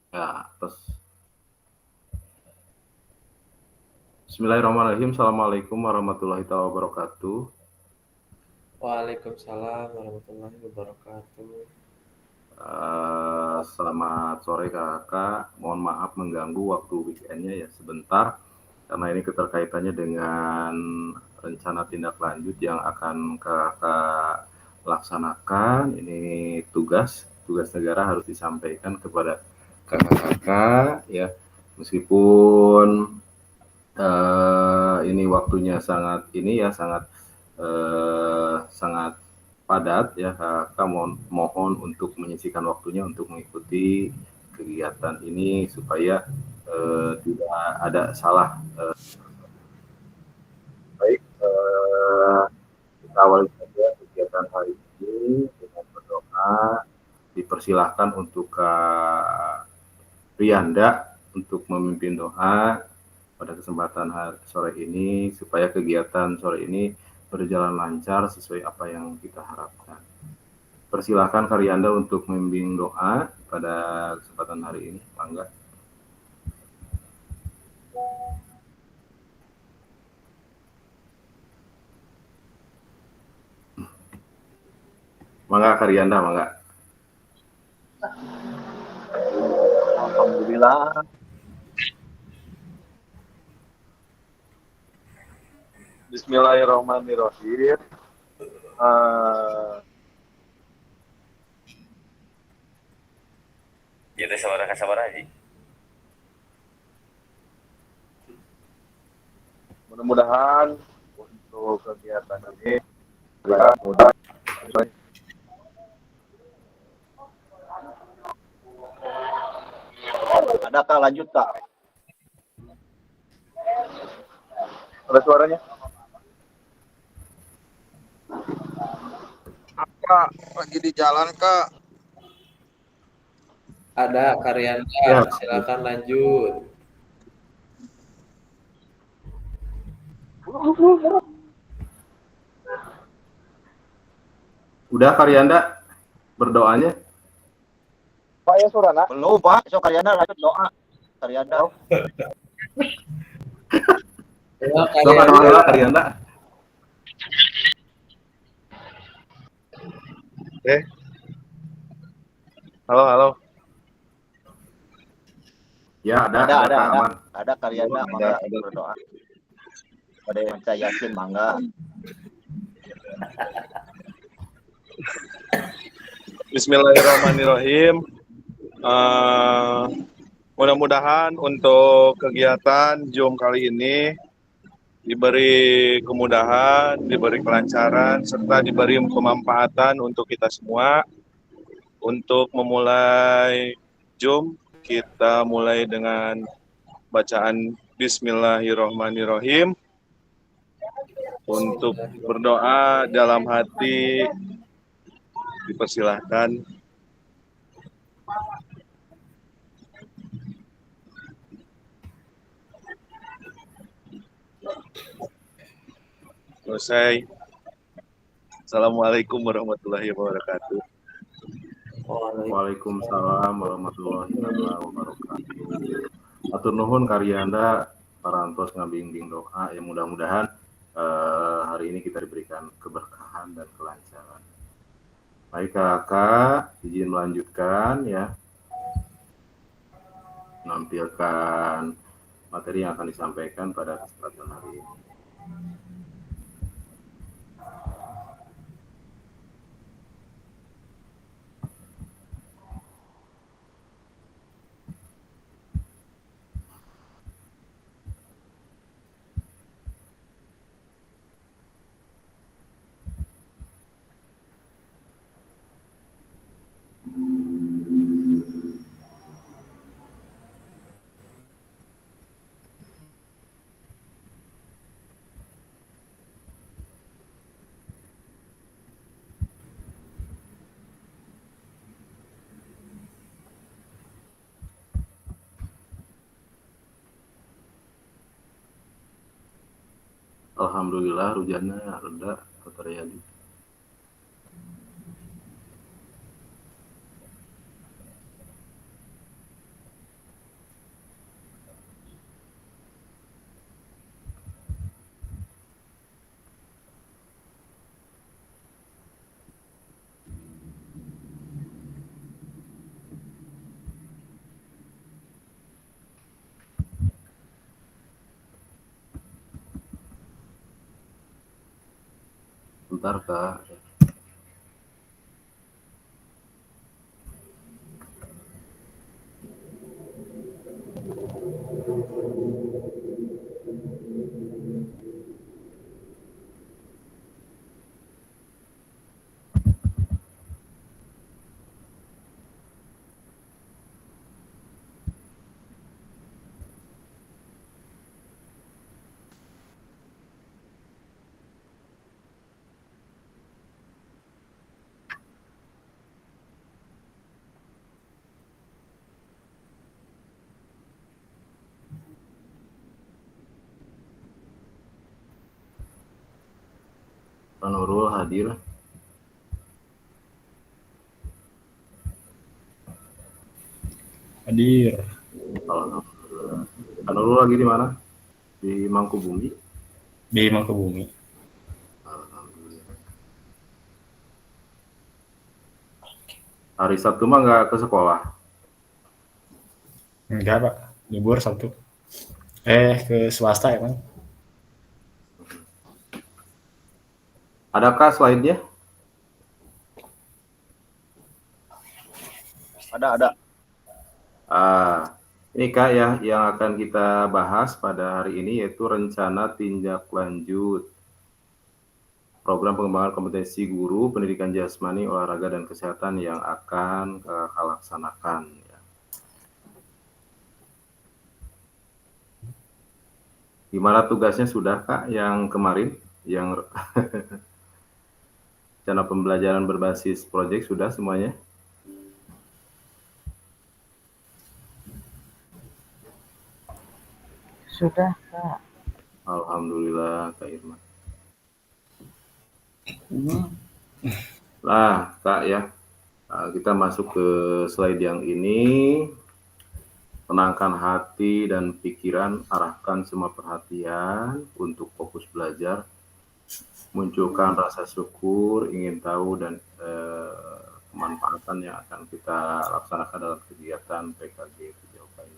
Ya, terus Bismillahirrahmanirrahim. Assalamualaikum warahmatullahi wabarakatuh. Waalaikumsalam warahmatullahi wabarakatuh. Selamat sore kakak. Mohon maaf mengganggu waktu weekendnya ya sebentar, karena ini keterkaitannya dengan rencana tindak lanjut yang akan kakak laksanakan. Ini tugas negara harus disampaikan kepada kakak-kakak ya. Meskipun ini waktunya sangat padat ya, kakak mohon untuk menyisihkan waktunya untuk mengikuti kegiatan ini supaya tidak ada salah. Baik, kita awali saja kegiatan hari ini dengan berdoa. Dipersilahkan untuk Kak Riyanda untuk memimpin doa pada kesempatan sore ini supaya kegiatan sore ini berjalan lancar sesuai apa yang kita harapkan. Persilahkan Karyanda untuk membimbing doa pada kesempatan hari ini, Mangga. Mangga Karyanda, Mangga. Alhamdulillah. Bismillahirrahmanirrahim. Ya teh sabaraha haji. Mudah-mudahan untuk kegiatan ini mudah. Adakah lanjut kak? Ada suaranya? Kak, lagi di jalan kak. Ada Karyanda, Ya, silakan lanjut. udah Karyanda berdoanya? Pak ya surana? Belum pak, so Karyanda lanjut doa. Karyanda. Ya, Doa Karyanda. Halo. Ya, ada aman. Ada Karyanda, mangga berdoa. Pada yang saya yakin mangga. Bismillahirrahmanirrahim. Mudah-mudahan untuk kegiatan Zoom kali ini diberi kemudahan, diberi kelancaran, serta diberi kemanfaatan untuk kita semua. Untuk memulai Zoom, kita mulai dengan bacaan Bismillahirrahmanirrahim. Untuk berdoa dalam hati dipersilahkan. Selesai. Assalamualaikum warahmatullahi wabarakatuh. Waalaikumsalam warahmatullahi wabarakatuh. Atur nuhun Karyanda parantos ngabimbing doa ya, mudah-mudahan hari ini kita diberikan keberkahan dan kelancaran. Baik kakak, izin melanjutkan ya, menampilkan materi yang akan disampaikan pada kesempatan hari ini. Alhamdulillah hujannya reda atau terjadi. Sebentar, Kak. Pak Nurul hadir. Hadir. Alhamdulillah. Pak Nurul lagi di mana? Di Mangkubumi. Di Mangkubumi. Alhamdulillah. Hari Sabtu mah nggak ke sekolah? Enggak, Pak. Libur Sabtu. Ke swasta ya, Bang? Adakah slide-nya? Ada. Ini Kak ya, yang akan kita bahas pada hari ini yaitu rencana tindak lanjut program pengembangan kompetensi guru, pendidikan jasmani, olahraga, dan kesehatan yang akan Kakak laksanakan. Ya. Gimana tugasnya sudah Kak yang kemarin? Yang rencana pembelajaran berbasis proyek sudah semuanya? Sudah, Kak. Alhamdulillah, Kak Irma. Nah, Kak ya, kita masuk ke slide yang ini. Tenangkan hati dan pikiran, arahkan semua perhatian untuk fokus belajar. Munculkan rasa syukur, ingin tahu, dan kemanfaatan yang akan kita laksanakan dalam kegiatan PKG sejauh ini.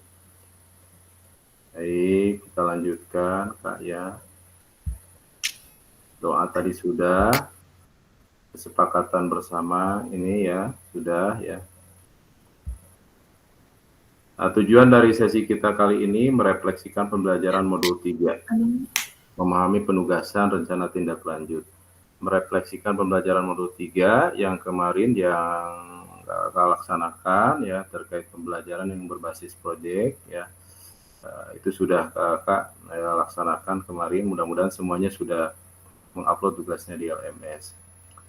Baik, kita lanjutkan Kak ya. Doa tadi sudah, kesepakatan bersama ini ya, sudah ya. Nah, tujuan dari sesi kita kali ini merefleksikan pembelajaran modul 3, memahami penugasan rencana tindak lanjut. Merefleksikan pembelajaran modul 3 yang kemarin yang kita laksanakan ya, terkait pembelajaran yang berbasis proyek ya. Itu sudah Kakak laksanakan kemarin, mudah-mudahan semuanya sudah mengupload tugasnya di LMS.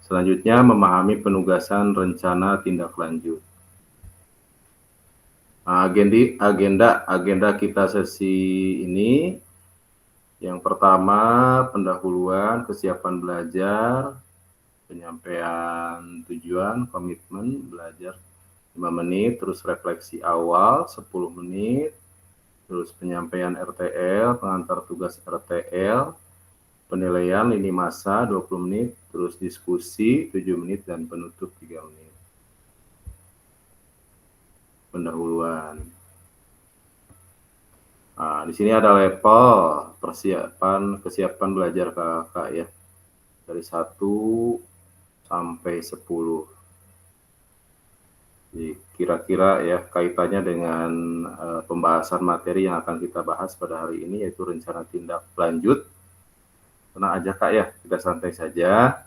Selanjutnya memahami penugasan rencana tindak lanjut. Nah, agenda kita sesi ini yang pertama pendahuluan, kesiapan belajar, penyampaian tujuan, komitmen belajar 5 menit, terus refleksi awal 10 menit, terus penyampaian RTL, pengantar tugas RTL, penilaian lini masa 20 menit, terus diskusi 7 menit, dan penutup 3 menit. Pendahuluan. Nah, di sini ada level kesiapan belajar Kakak ya. Dari 1 sampai 10. Jadi kira-kira ya kaitannya dengan pembahasan materi yang akan kita bahas pada hari ini, yaitu rencana tindak lanjut. Tenang aja Kak ya, kita santai saja.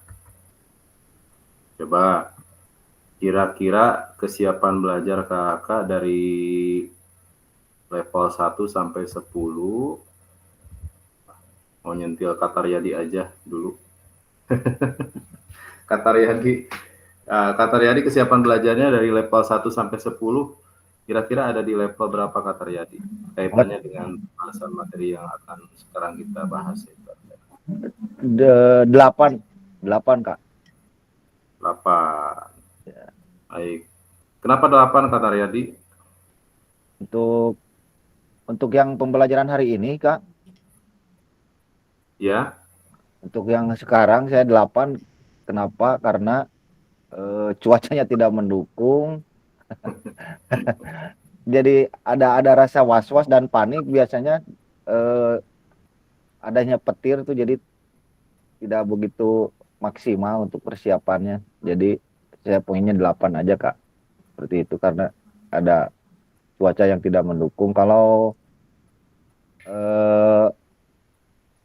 Coba kira-kira kesiapan belajar Kakak dari level 1 sampai 10. Mau nyentil Kataryadi aja dulu. Kataryadi kesiapan belajarnya dari level 1 sampai 10. Kira-kira ada di level berapa Kataryadi? Kaitannya dengan pembahasan materi yang akan sekarang kita bahas. 8 Kak. 8. Ya. Baik. Kenapa 8 Kataryadi? Untuk yang pembelajaran hari ini Kak. Ya. Untuk yang sekarang saya 8. Kenapa? Karena cuacanya tidak mendukung. Jadi ada rasa was-was dan panik biasanya adanya petir tuh, jadi tidak begitu maksimal untuk persiapannya. Jadi saya poinnya 8 aja Kak. Seperti itu karena ada cuaca yang tidak mendukung. Kalau eh,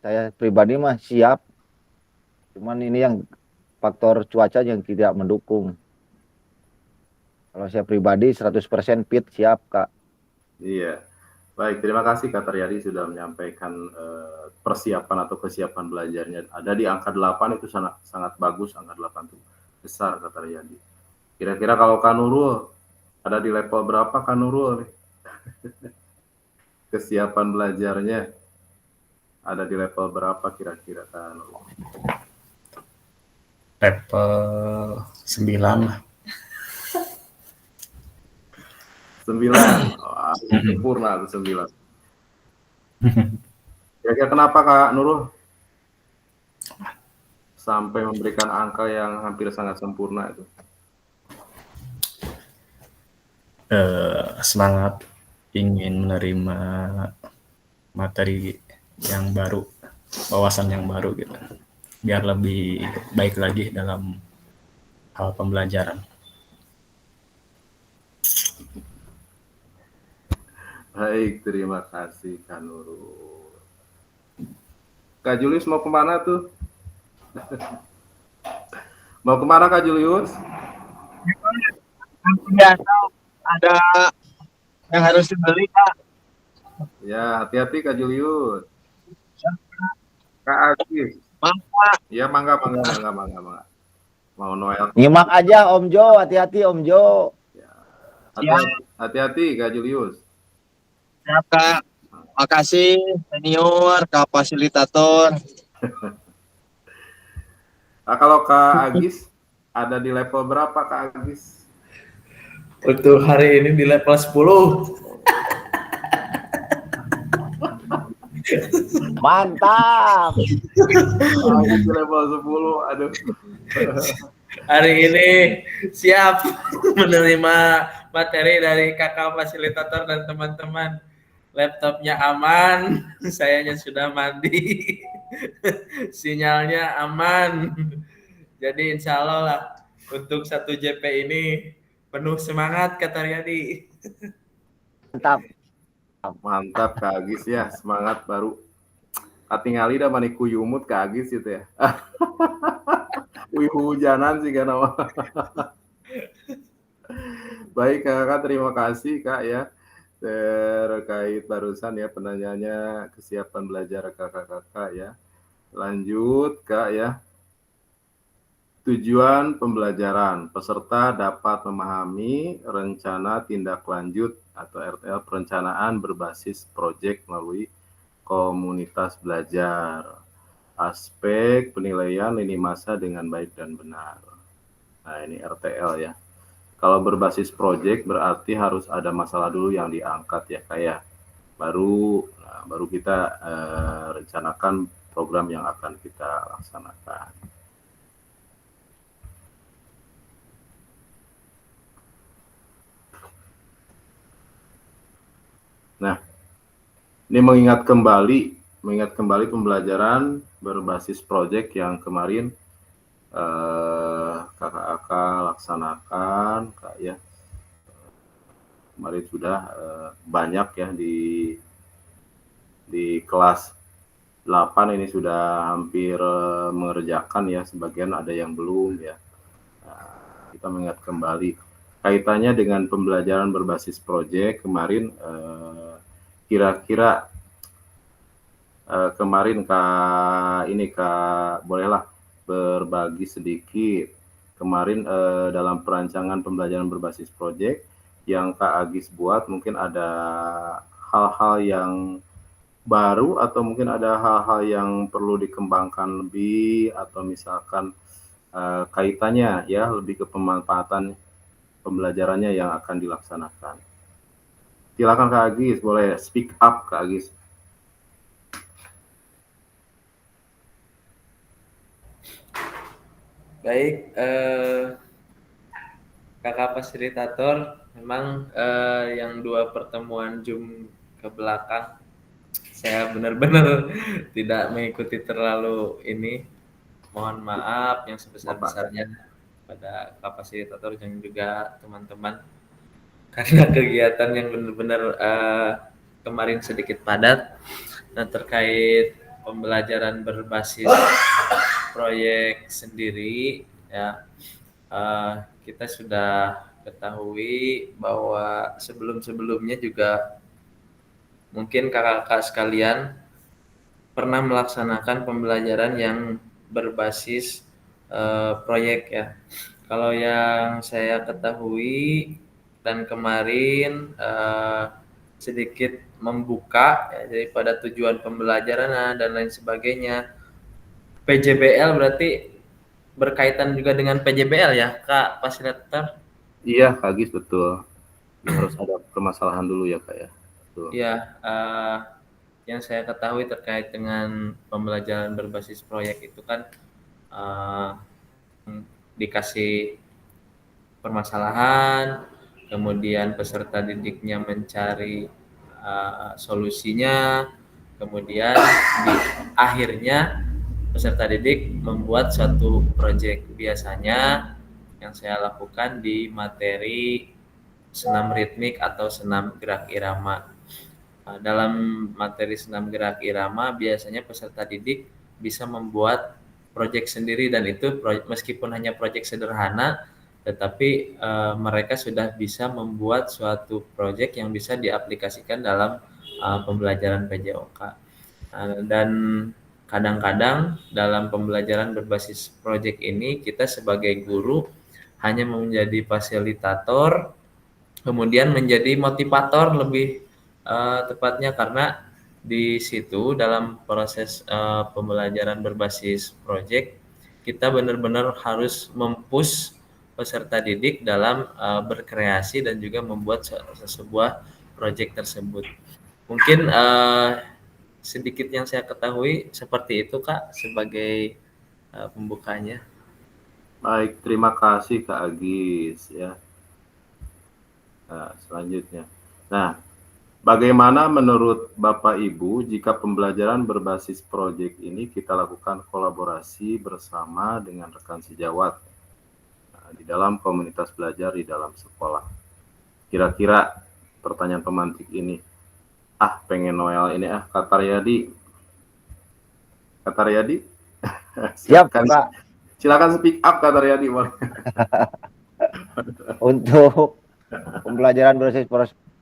saya pribadi mah siap, cuman ini yang faktor cuaca yang tidak mendukung. Kalau saya pribadi 100% fit siap Kak. Iya. Baik, terima kasih Kak Taryadi sudah menyampaikan persiapan atau kesiapan belajarnya. Ada di angka 8 itu sangat sangat bagus, angka 8 itu besar Kak Taryadi. Kira-kira kalau Kak Nurul ada di level berapa Kak Nurul nih? Kesiapan belajarnya ada di level berapa kira-kira Kak Nurul? Level 9 lah. 9. Wah, sempurna 9. Kira-kira kenapa Kak Nurul sampai memberikan angka yang hampir sangat sempurna itu? Semangat ingin menerima materi yang baru, wawasan yang baru gitu, biar lebih baik lagi dalam hal pembelajaran. Baik, terima kasih Kak Nurul. Kak Julius mau kemana tuh? Mau kemana Kak Julius? Biasa ada yang harus dibeli Kak. Ya, hati-hati Kak Julius. Kak Agis. Mangga. Ya, mangga. Mau Noel. Nyimak aja Om Jo, hati-hati Om Jo. Ya. Hati-hati Kak Julius. Siap Kak. Makasih senior, Kak fasilitator. Nah, kalau Kak Agis ada di level berapa Kak Agis? Untuk hari ini di level 10. Mantap. Agis di level 10, aduh. Hari ini siap menerima materi dari kakak fasilitator dan teman-teman. Laptopnya aman, sayanya sudah mandi, sinyalnya aman. Jadi insya Allah lah untuk 1 JP ini penuh semangat Kak Taryadi. Mantap Kak Agis ya, semangat baru. Katingali dah maniku yumut Kak Agis itu ya. Wih hujanan sih kan nama. Baik Kakak, terima kasih Kak ya. Terkait barusan ya penanyanya kesiapan belajar kakak-kakak ya. Lanjut Kak ya. Tujuan pembelajaran, peserta dapat memahami rencana tindak lanjut atau RTL perencanaan berbasis proyek melalui komunitas belajar. Aspek penilaian lini masa dengan baik dan benar. Nah ini RTL ya. Kalau berbasis proyek berarti harus ada masalah dulu yang diangkat ya kayak baru kita rencanakan program yang akan kita laksanakan. Nah, ini mengingat kembali pembelajaran berbasis proyek yang kemarin kakak-kakak laksanakan Kak ya. Kemarin sudah banyak ya di kelas 8 ini sudah hampir mengerjakan ya, sebagian ada yang belum ya. Nah, kita mengingat kembali kaitannya dengan pembelajaran berbasis proyek kemarin kira-kira kemarin Kak bolehlah berbagi sedikit kemarin dalam perancangan pembelajaran berbasis proyek yang Kak Agis buat, mungkin ada hal-hal yang baru atau mungkin ada hal-hal yang perlu dikembangkan lebih atau misalkan kaitannya ya lebih ke pemanfaatan pembelajarannya yang akan dilaksanakan. Silakan Kak Agis, boleh speak up Kak Agis. Baik, kakak fasilitator, memang yang 2 pertemuan Zoom ke belakang saya benar-benar tidak mengikuti terlalu ini. mohon maaf yang sebesar-besarnya pada Pak Fasilitator dan juga teman-teman karena kegiatan yang benar-benar kemarin sedikit padat. Nah, terkait pembelajaran berbasis proyek sendiri ya, kita sudah ketahui bahwa sebelum-sebelumnya juga mungkin kakak-kakak sekalian pernah melaksanakan pembelajaran yang berbasis proyek ya. Kalau yang saya ketahui dan kemarin sedikit membuka ya, daripada tujuan pembelajaran dan lain sebagainya. PJBL berarti berkaitan juga dengan PJBL ya, Kak Fasilitator? Iya, Kak Gis, betul. Harus ada permasalahan dulu ya, Kak ya. Betul. Iya, yang saya ketahui terkait dengan pembelajaran berbasis proyek itu kan dikasih permasalahan, kemudian peserta didiknya mencari solusinya, kemudian di akhirnya peserta didik membuat suatu proyek. Biasanya yang saya lakukan di materi senam ritmik atau senam gerak irama. Dalam materi senam gerak irama biasanya peserta didik bisa membuat proyek sendiri, dan itu meskipun hanya proyek sederhana, tetapi mereka sudah bisa membuat suatu proyek yang bisa diaplikasikan dalam pembelajaran PJOK. Dan kadang-kadang dalam pembelajaran berbasis proyek ini kita sebagai guru hanya menjadi fasilitator, kemudian menjadi motivator lebih tepatnya, karena di situ dalam proses pembelajaran berbasis proyek kita benar-benar harus mempush peserta didik dalam berkreasi dan juga membuat sebuah proyek tersebut. Mungkin sedikit yang saya ketahui seperti itu, Kak, sebagai pembukanya. Baik, terima kasih Kak Agis ya. Nah, selanjutnya. Nah, bagaimana menurut Bapak Ibu jika pembelajaran berbasis proyek ini kita lakukan kolaborasi bersama dengan rekan sejawat di dalam komunitas belajar di dalam sekolah? Kira-kira pertanyaan pemantik ini, pengen Noel ini Kak Taryadi. Kak Taryadi? Siap, Pak. Silakan speak up Kak Taryadi. Untuk pembelajaran berbasis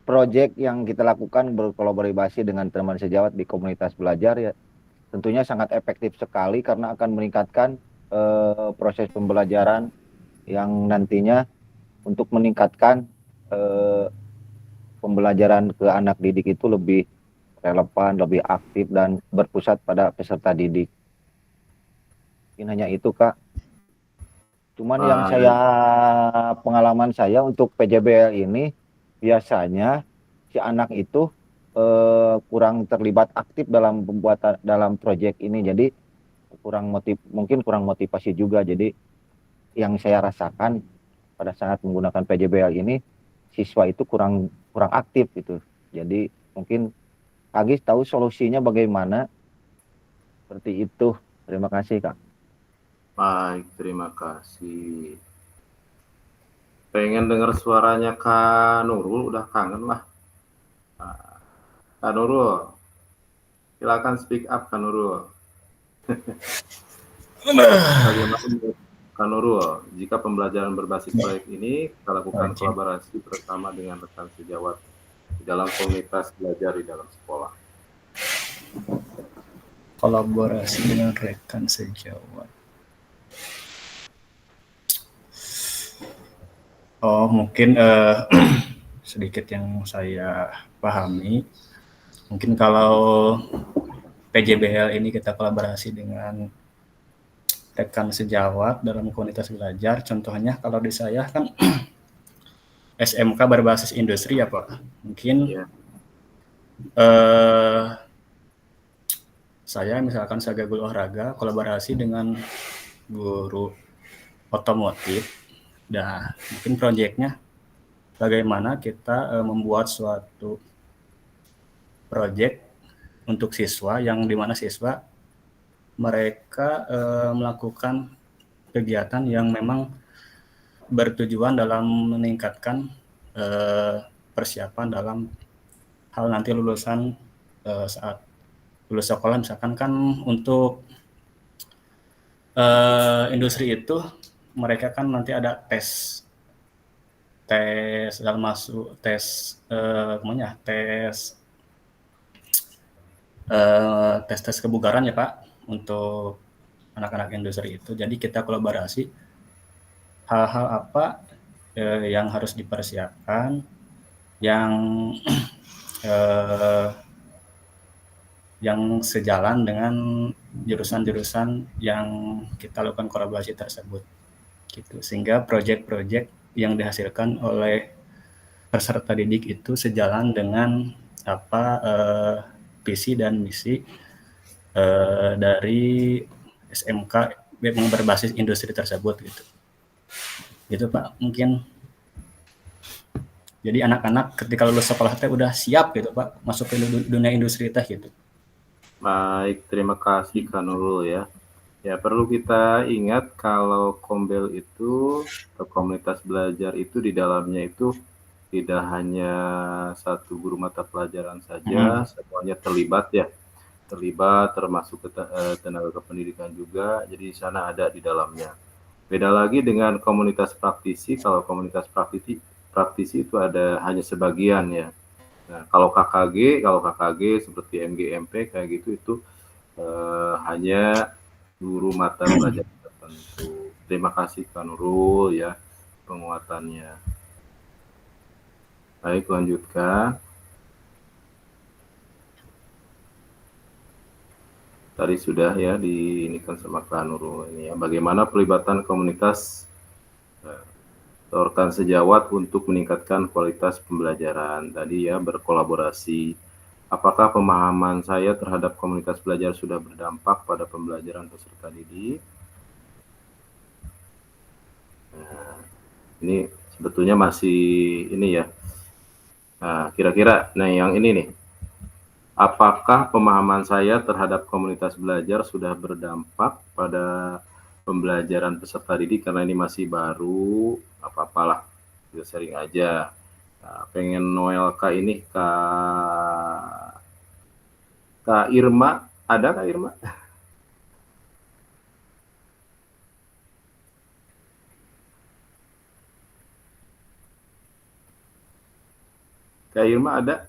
proyek yang kita lakukan berkolaborasi dengan teman sejawat di komunitas belajar ya tentunya sangat efektif sekali karena akan meningkatkan proses pembelajaran yang nantinya untuk meningkatkan pembelajaran ke anak didik itu lebih relevan, lebih aktif dan berpusat pada peserta didik. Mungkin hanya itu, Kak. Cuman yang pengalaman saya untuk PJBL ini biasanya si anak itu kurang terlibat aktif dalam pembuatan dalam proyek ini, jadi mungkin kurang motivasi juga. Jadi yang saya rasakan pada saat menggunakan PJBL ini siswa itu kurang aktif gitu. Jadi mungkin Agis tahu solusinya bagaimana, seperti itu. Terima kasih, Kak. Baik, terima kasih. Pengen dengar suaranya Kak Nurul, udah kangen lah. Kak Nurul, silakan speak up Kak Nurul. Bagaimana Kak Nurul, jika pembelajaran berbasis proyek ini kita lakukan kolaborasi bersama dengan rekan sejawat di dalam komunitas belajar di dalam sekolah? Kolaborasi dengan rekan sejawat. Mungkin sedikit yang saya pahami, mungkin kalau PJBL ini kita kolaborasi dengan rekan sejawat dalam komunitas belajar, contohnya kalau di saya kan SMK berbasis industri ya Pak, mungkin saya misalkan sebagai guru olahraga kolaborasi dengan guru otomotif. Nah, mungkin proyeknya bagaimana kita membuat suatu proyek untuk siswa yang dimana siswa mereka melakukan kegiatan yang memang bertujuan dalam meningkatkan persiapan dalam hal nanti lulusan saat lulus sekolah. Misalkan kan untuk industri itu mereka kan nanti ada tes dalam masuk tes tes kebugaran ya Pak untuk anak-anak industri itu. Jadi kita kolaborasi hal-hal apa yang harus dipersiapkan, yang yang sejalan dengan jurusan-jurusan yang kita lakukan kolaborasi tersebut, gitu. Sehingga proyek-proyek yang dihasilkan oleh peserta didik itu sejalan dengan apa visi dan misi dari SMK yang berbasis industri tersebut, gitu. Gitu Pak, mungkin. Jadi anak-anak ketika lulus sekolah teh udah siap gitu Pak masuk ke dunia industri teh gitu. Baik, terima kasih Kak Nurul ya. Ya, perlu kita ingat kalau Kombel itu atau komunitas belajar itu di dalamnya itu tidak hanya satu guru mata pelajaran saja, semuanya terlibat ya. Terlibat termasuk tenaga kependidikan juga, jadi di sana ada di dalamnya. Beda lagi dengan komunitas praktisi, kalau komunitas praktisi itu ada hanya sebagian ya. Nah, kalau KKG seperti MGMP kayak gitu itu hanya guru mata pelajaran tertentu. Terima kasih Kak Nurul ya penguatannya. Baik, lanjutkan. Tadi sudah ya diinikan sama Kak Nurul ini ya. Bagaimana pelibatan komunitas rekan sejawat untuk meningkatkan kualitas pembelajaran. Tadi ya berkolaborasi. Apakah pemahaman saya terhadap komunitas belajar sudah berdampak pada pembelajaran peserta didik? Nah, ini sebetulnya masih ini ya. Nah, kira-kira, yang ini nih. Apakah pemahaman saya terhadap komunitas belajar sudah berdampak pada pembelajaran peserta didik? Karena ini masih baru, apa-apalah, kita sharing aja. Nah, pengen Noel Kak ini, Kak Irma, ada Kak Irma? Kak Irma ada?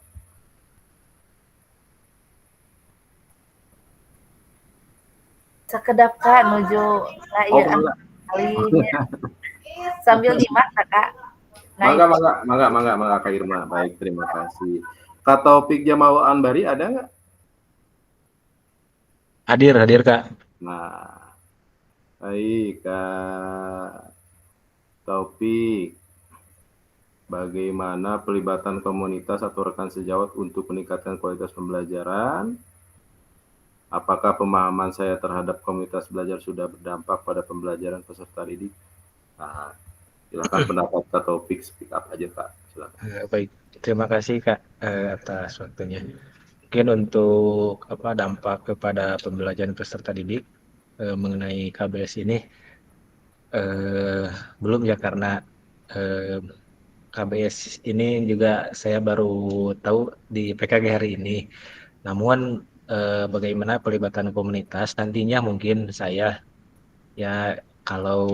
Sakedap Kak nuju ngayeuan kalinya. Sambil nyimak Kak. Mangga Kak Irma. Baik, terima kasih. Kak Taufik Jamal Anbari ada nggak? Hadir Kak. Nah, baik Kak Taufik. Bagaimana pelibatan komunitas atau rekan sejawat untuk meningkatkan kualitas pembelajaran? Apakah pemahaman saya terhadap komunitas belajar sudah berdampak pada pembelajaran peserta didik? Nah, silakan pendapat Kak Taufik, speak up aja Kak. Silakan. Baik, terima kasih Kak atas waktunya. Mungkin untuk dampak kepada pembelajaran peserta didik mengenai KBS ini belum ya, karena KBS ini juga saya baru tahu di PKG hari ini. Namun bagaimana pelibatan komunitas nantinya mungkin saya ya kalau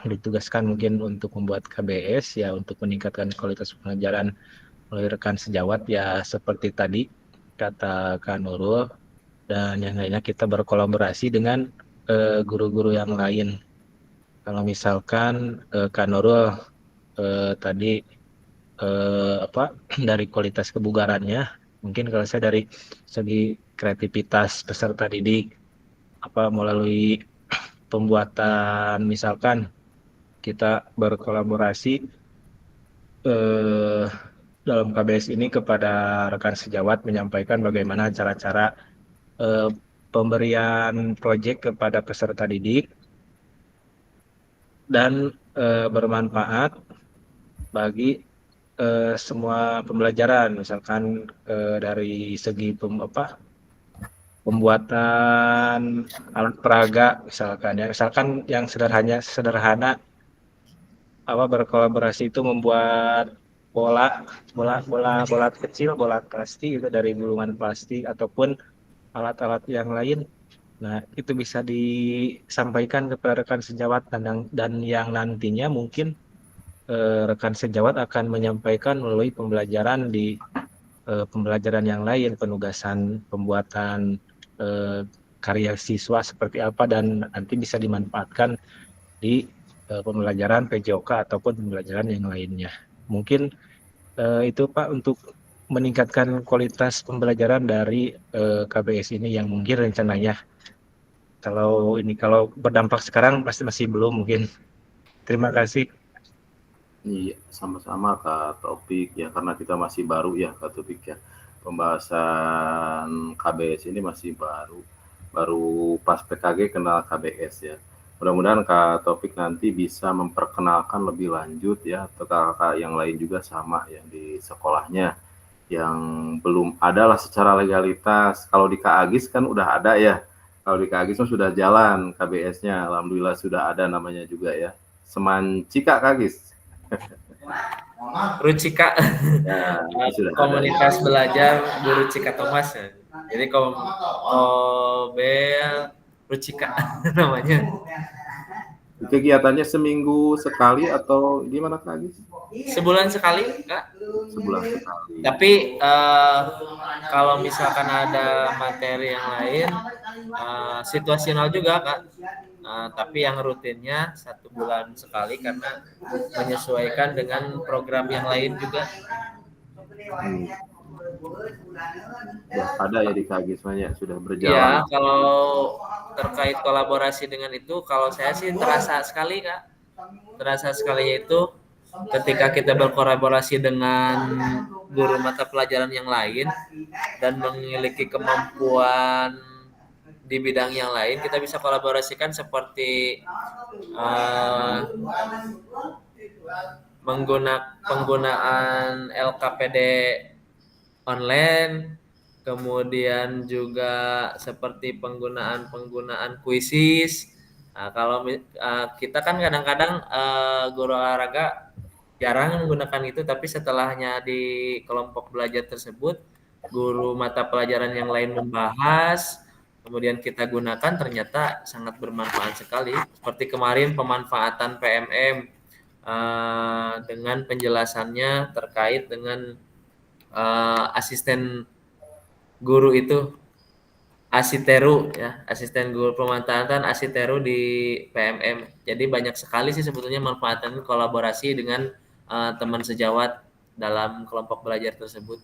ditugaskan mungkin untuk membuat KBS ya untuk meningkatkan kualitas pelajaran melalui rekan sejawat ya seperti tadi kata Kak Nurul, dan yang lainnya kita berkolaborasi dengan guru-guru yang lain. Kalau misalkan Kak Nurul tadi dari kualitas kebugarannya, mungkin kalau saya dari segi kreativitas peserta didik melalui pembuatan, misalkan kita berkolaborasi dalam KBS ini kepada rekan sejawat menyampaikan bagaimana cara-cara pemberian proyek kepada peserta didik dan bermanfaat bagi semua pembelajaran, misalkan dari segi pembuatan alat peraga misalkan yang sederhana berkolaborasi itu membuat bola kecil, bola plastik itu dari gulungan plastik ataupun alat-alat yang lain. Nah, itu bisa disampaikan kepada rekan sejawat dan yang nantinya mungkin rekan sejawat akan menyampaikan melalui pembelajaran di pembelajaran yang lain, penugasan pembuatan karya siswa seperti apa dan nanti bisa dimanfaatkan di pembelajaran PJOK ataupun pembelajaran yang lainnya. Mungkin itu Pak untuk meningkatkan kualitas pembelajaran dari KBS ini yang mungkin rencananya kalau berdampak sekarang pasti masih belum mungkin. Terima kasih. Iya, sama-sama Kak Topik ya, karena kita masih baru ya Kak Topik ya. Pembahasan KBS ini masih baru pas PKG kenal KBS ya. Mudah-mudahan Kak Topik nanti bisa memperkenalkan lebih lanjut ya, atau kakak yang lain juga sama yang di sekolahnya yang belum ada lah secara legalitas. Kalau di Kak Agis kan udah ada ya. Kalau di Kak Agis sudah jalan KBS-nya, alhamdulillah sudah ada namanya juga ya. Semancika Kak Agis. Rucika, Ya, sudah komunitas belajar guru Cika Thomas ya. Jadi Kobel Rucika namanya. Kegiatannya seminggu sekali atau gimana Kak Agis? Sebulan sekali, Kak. Sebulan sekali. Tapi kalau misalkan ada materi yang lain, situasional juga, Kak. Tapi yang rutinnya 1 bulan sekali karena menyesuaikan dengan program yang lain juga. Ada ya di Kak Agis sudah Ya, berjalan. kalau terkait kolaborasi dengan itu, kalau saya sih terasa sekali, Kak. Terasa sekali yaitu ketika kita berkolaborasi dengan guru mata pelajaran yang lain dan memiliki kemampuan di bidang yang lain, kita bisa kolaborasikan seperti penggunaan LKPD online, kemudian juga seperti penggunaan kuisis. Nah, kalau kita kan kadang-kadang guru olahraga jarang menggunakan itu, tapi setelahnya di kelompok belajar tersebut guru mata pelajaran yang lain membahas, kemudian kita gunakan, ternyata sangat bermanfaat sekali. Seperti kemarin pemanfaatan PMM dengan penjelasannya terkait dengan asisten guru itu, asiteru ya, asisten guru pemanfaatan asiteru di PMM. Jadi banyak sekali sih sebetulnya manfaatan kolaborasi dengan teman sejawat dalam kelompok belajar tersebut.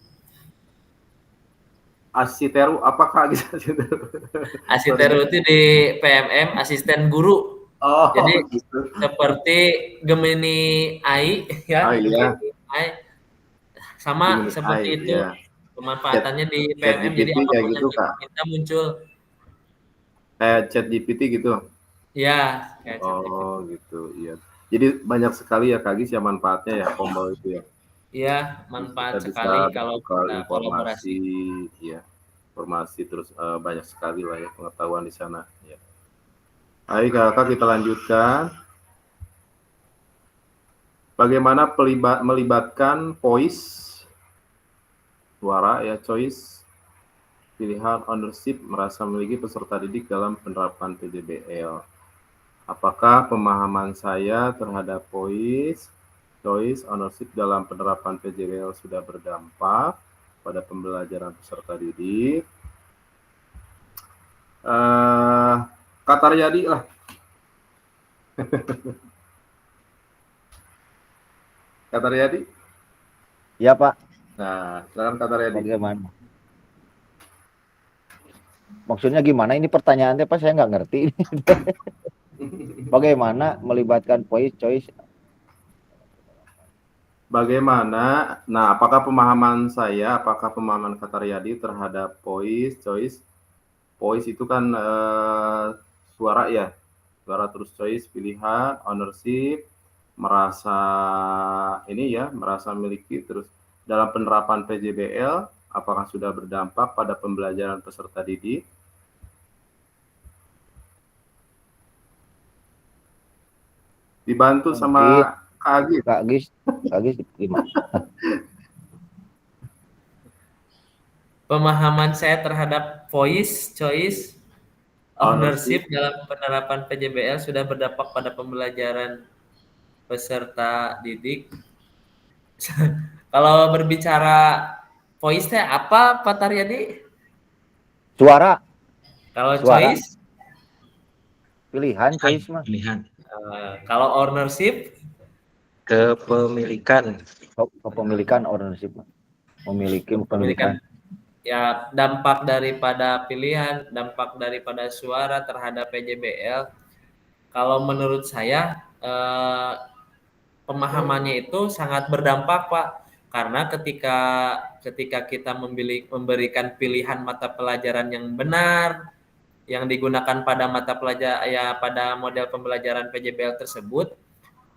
Asiteru apakah gitu? Asiteru itu di PMM asisten guru. Oh, jadi gitu. Seperti Gemini AI ya, iya. AI. Sama Gemini seperti AI, itu ya. Pemanfaatannya di PMM, jadi apapun gitu, yang kita muncul. Kayak ChatGPT gitu. Ya, kayak ChatGPT. Gitu, iya. Jadi banyak sekali ya Kak Agis ya manfaatnya ya Kombol itu ya. Iya, manfaat kita sekali kalau kita kolaborasi. Ya, informasi terus banyak sekali lah ya pengetahuan di sana. Ya. Ayo Kakak kita lanjutkan. Bagaimana melibatkan voice, suara ya, choice, pilihan, ownership, merasa memiliki peserta didik dalam penerapan PJBL. Apakah pemahaman saya terhadap voice, choice, ownership dalam penerapan PJBL sudah berdampak pada pembelajaran peserta didik? Kak Taryadi lah. Kak Taryadi? Iya Pak. Nah, silakan Kak Taryadi. Bagaimana? Maksudnya gimana ini pertanyaannya Pak, saya nggak ngerti. Bagaimana melibatkan voice, choice? Bagaimana? Nah, apakah pemahaman Kak Taryadi terhadap voice, choice? Voice itu kan suara ya, suara terus choice, pilihan, ownership, merasa memiliki, terus dalam penerapan PJBL, apakah sudah berdampak pada pembelajaran peserta didik? Dibantu Mungkin sama Kak Agis. Kak Agis gimana? Pemahaman saya terhadap voice, choice, Ownership. ownership dalam penerapan PJBL sudah berdampak pada pembelajaran peserta didik. Kalau berbicara voice teh apa Pak Taryadi? Suara, Kalau suara, choice, pilihan, choice mah. Pilihan kalau ownership, kepemilikan. Kepemilikan ownership mah. Memiliki kepemilikan. pemilikan. Ya, dampak daripada pilihan, dampak daripada suara terhadap PJBL. Kalau menurut saya pemahamannya itu sangat berdampak, Pak. Karena ketika kita memberikan pilihan mata pelajaran yang benar, yang digunakan pada mata pelajaran ya pada model pembelajaran PJBL tersebut,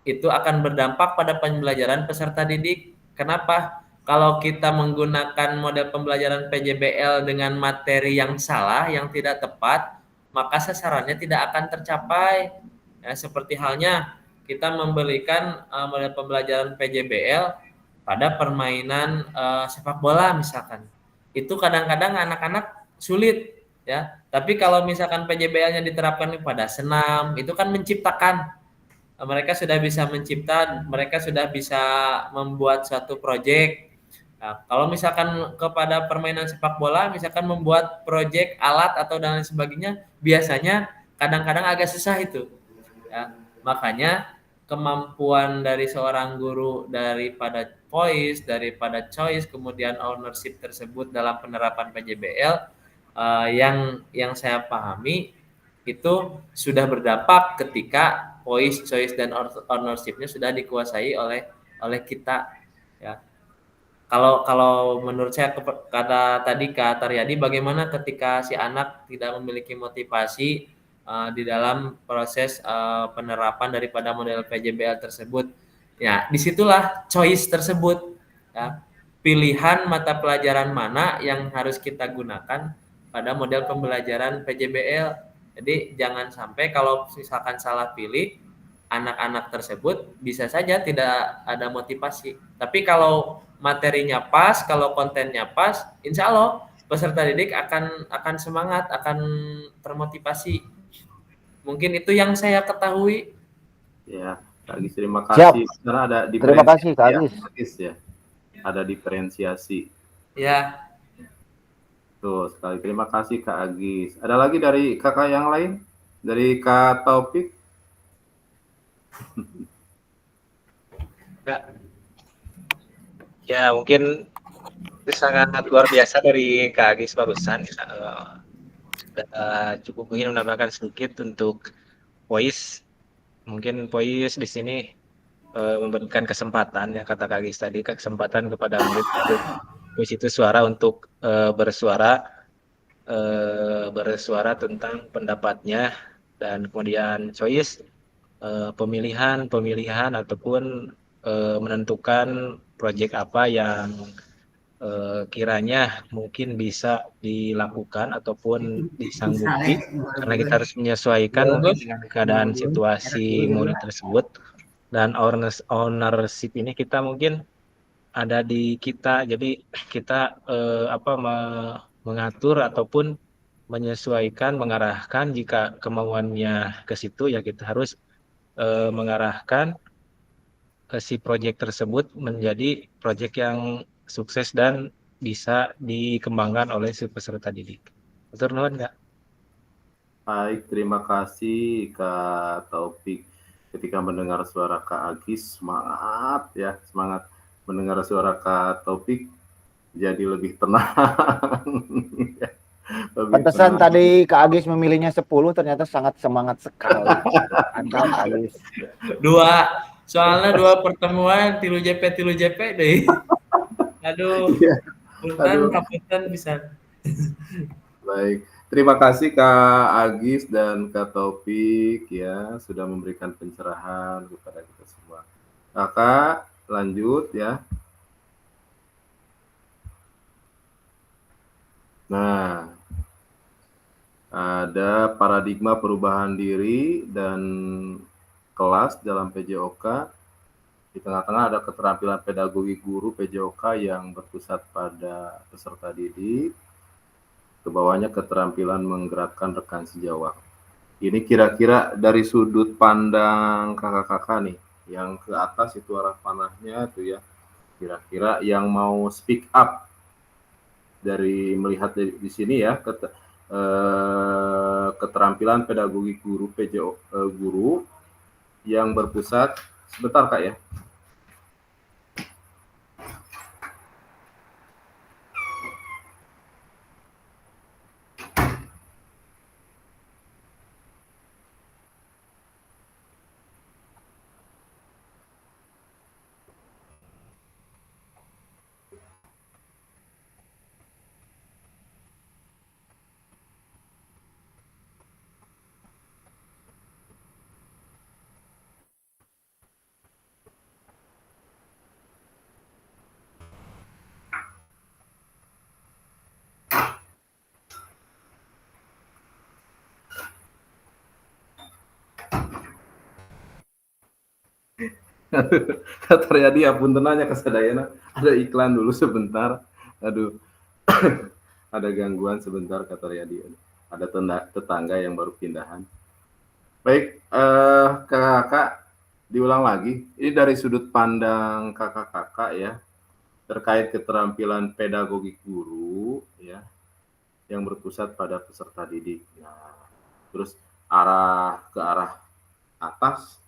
itu akan berdampak pada pembelajaran peserta didik. Kenapa? Kalau kita menggunakan model pembelajaran PJBL dengan materi yang salah, yang tidak tepat, maka sasarannya tidak akan tercapai. Ya, seperti halnya kita memberikan model pembelajaran PJBL pada permainan sepak bola misalkan. Itu kadang-kadang anak-anak sulit ya. Tapi kalau misalkan PJBL-nya diterapkan pada senam, itu kan menciptakan, mereka sudah bisa mencipta, mereka sudah bisa membuat suatu proyek. Nah, kalau misalkan kepada permainan sepak bola, misalkan membuat proyek alat atau dan lain sebagainya, biasanya kadang-kadang agak susah itu. Ya, makanya kemampuan dari seorang guru daripada voice, daripada choice, kemudian ownership tersebut dalam penerapan PJBL yang saya pahami itu sudah berdampak ketika voice, choice, dan ownership-nya sudah dikuasai oleh kita. Ya. Kalau menurut saya kata tadi Kak Taryadi, bagaimana ketika si anak tidak memiliki motivasi di dalam proses penerapan daripada model PJBL tersebut. Ya, disitulah choice tersebut. Ya. Pilihan mata pelajaran mana yang harus kita gunakan pada model pembelajaran PJBL. Jadi jangan sampai kalau misalkan salah pilih, anak-anak tersebut bisa saja tidak ada motivasi. Tapi kalau materinya pas, kalau kontennya pas, insya Allah peserta didik akan semangat, akan termotivasi. Mungkin itu yang saya ketahui. Ya, Kak Agis, terima kasih. Karena ada Terima kasih Kak Agis. Ya. Ada diferensiasi. Ya. Tuh, sekali terima kasih Kak Agis. Ada lagi dari kakak yang lain? Dari Kak Taufik? Ya, mungkin itu sangat luar biasa dari Kak Agis barusan. Cukup mungkin menambahkan sedikit untuk voice. Mungkin voice di sini memberikan kesempatan, ya kata Kak Agis tadi, kesempatan kepada murid untuk voice itu suara untuk bersuara tentang pendapatnya, dan kemudian choice pemilihan ataupun menentukan proyek apa yang kiranya mungkin bisa dilakukan ataupun disanggupi, karena kita harus menyesuaikan mungkin dengan keadaan situasi murid tersebut. Dan ownership ini kita mungkin ada di kita, jadi kita mengatur ataupun menyesuaikan, mengarahkan jika kemauannya ke situ, ya kita harus mengarahkan si proyek tersebut menjadi proyek yang sukses dan bisa dikembangkan oleh si peserta didik. Betul nggak? Baik, terima kasih Kak Taufik. Ketika mendengar suara Kak Agis, semangat ya, semangat. Mendengar suara Kak Taufik jadi lebih tenang. Pantesan tadi Kak Agis memilihnya 10, ternyata sangat semangat sekali. Kak Agis. Soalnya 2 pertemuan tilu JP deh. Aduh. Kapunten bisa. Baik, terima kasih Kak Agis dan Kak Taufik ya sudah memberikan pencerahan kepada kita semua. Kakak lanjut ya. Nah, ada paradigma perubahan diri dan kelas dalam PJOK. Di tengah-tengah ada keterampilan pedagogi guru PJOK yang berpusat pada peserta didik. Ke bawahnya keterampilan menggerakkan rekan sejawat. Ini kira-kira dari sudut pandang kakak-kakak nih, yang ke atas itu arah panahnya tuh ya. Kira-kira yang mau speak up dari melihat di sini ya, keterampilan pedagogi guru PJO guru yang berpusat, sebentar Kak ya. Kata Riyadi, apunten nanya ke sadayana, ada iklan dulu sebentar. Aduh, ada gangguan sebentar kata Riyadi. Ada tetangga yang baru pindahan. Baik, kakak diulang lagi. Ini dari sudut pandang kakak-kakak ya, terkait keterampilan pedagogi guru ya, yang berpusat pada peserta didik. Nah, terus ke arah atas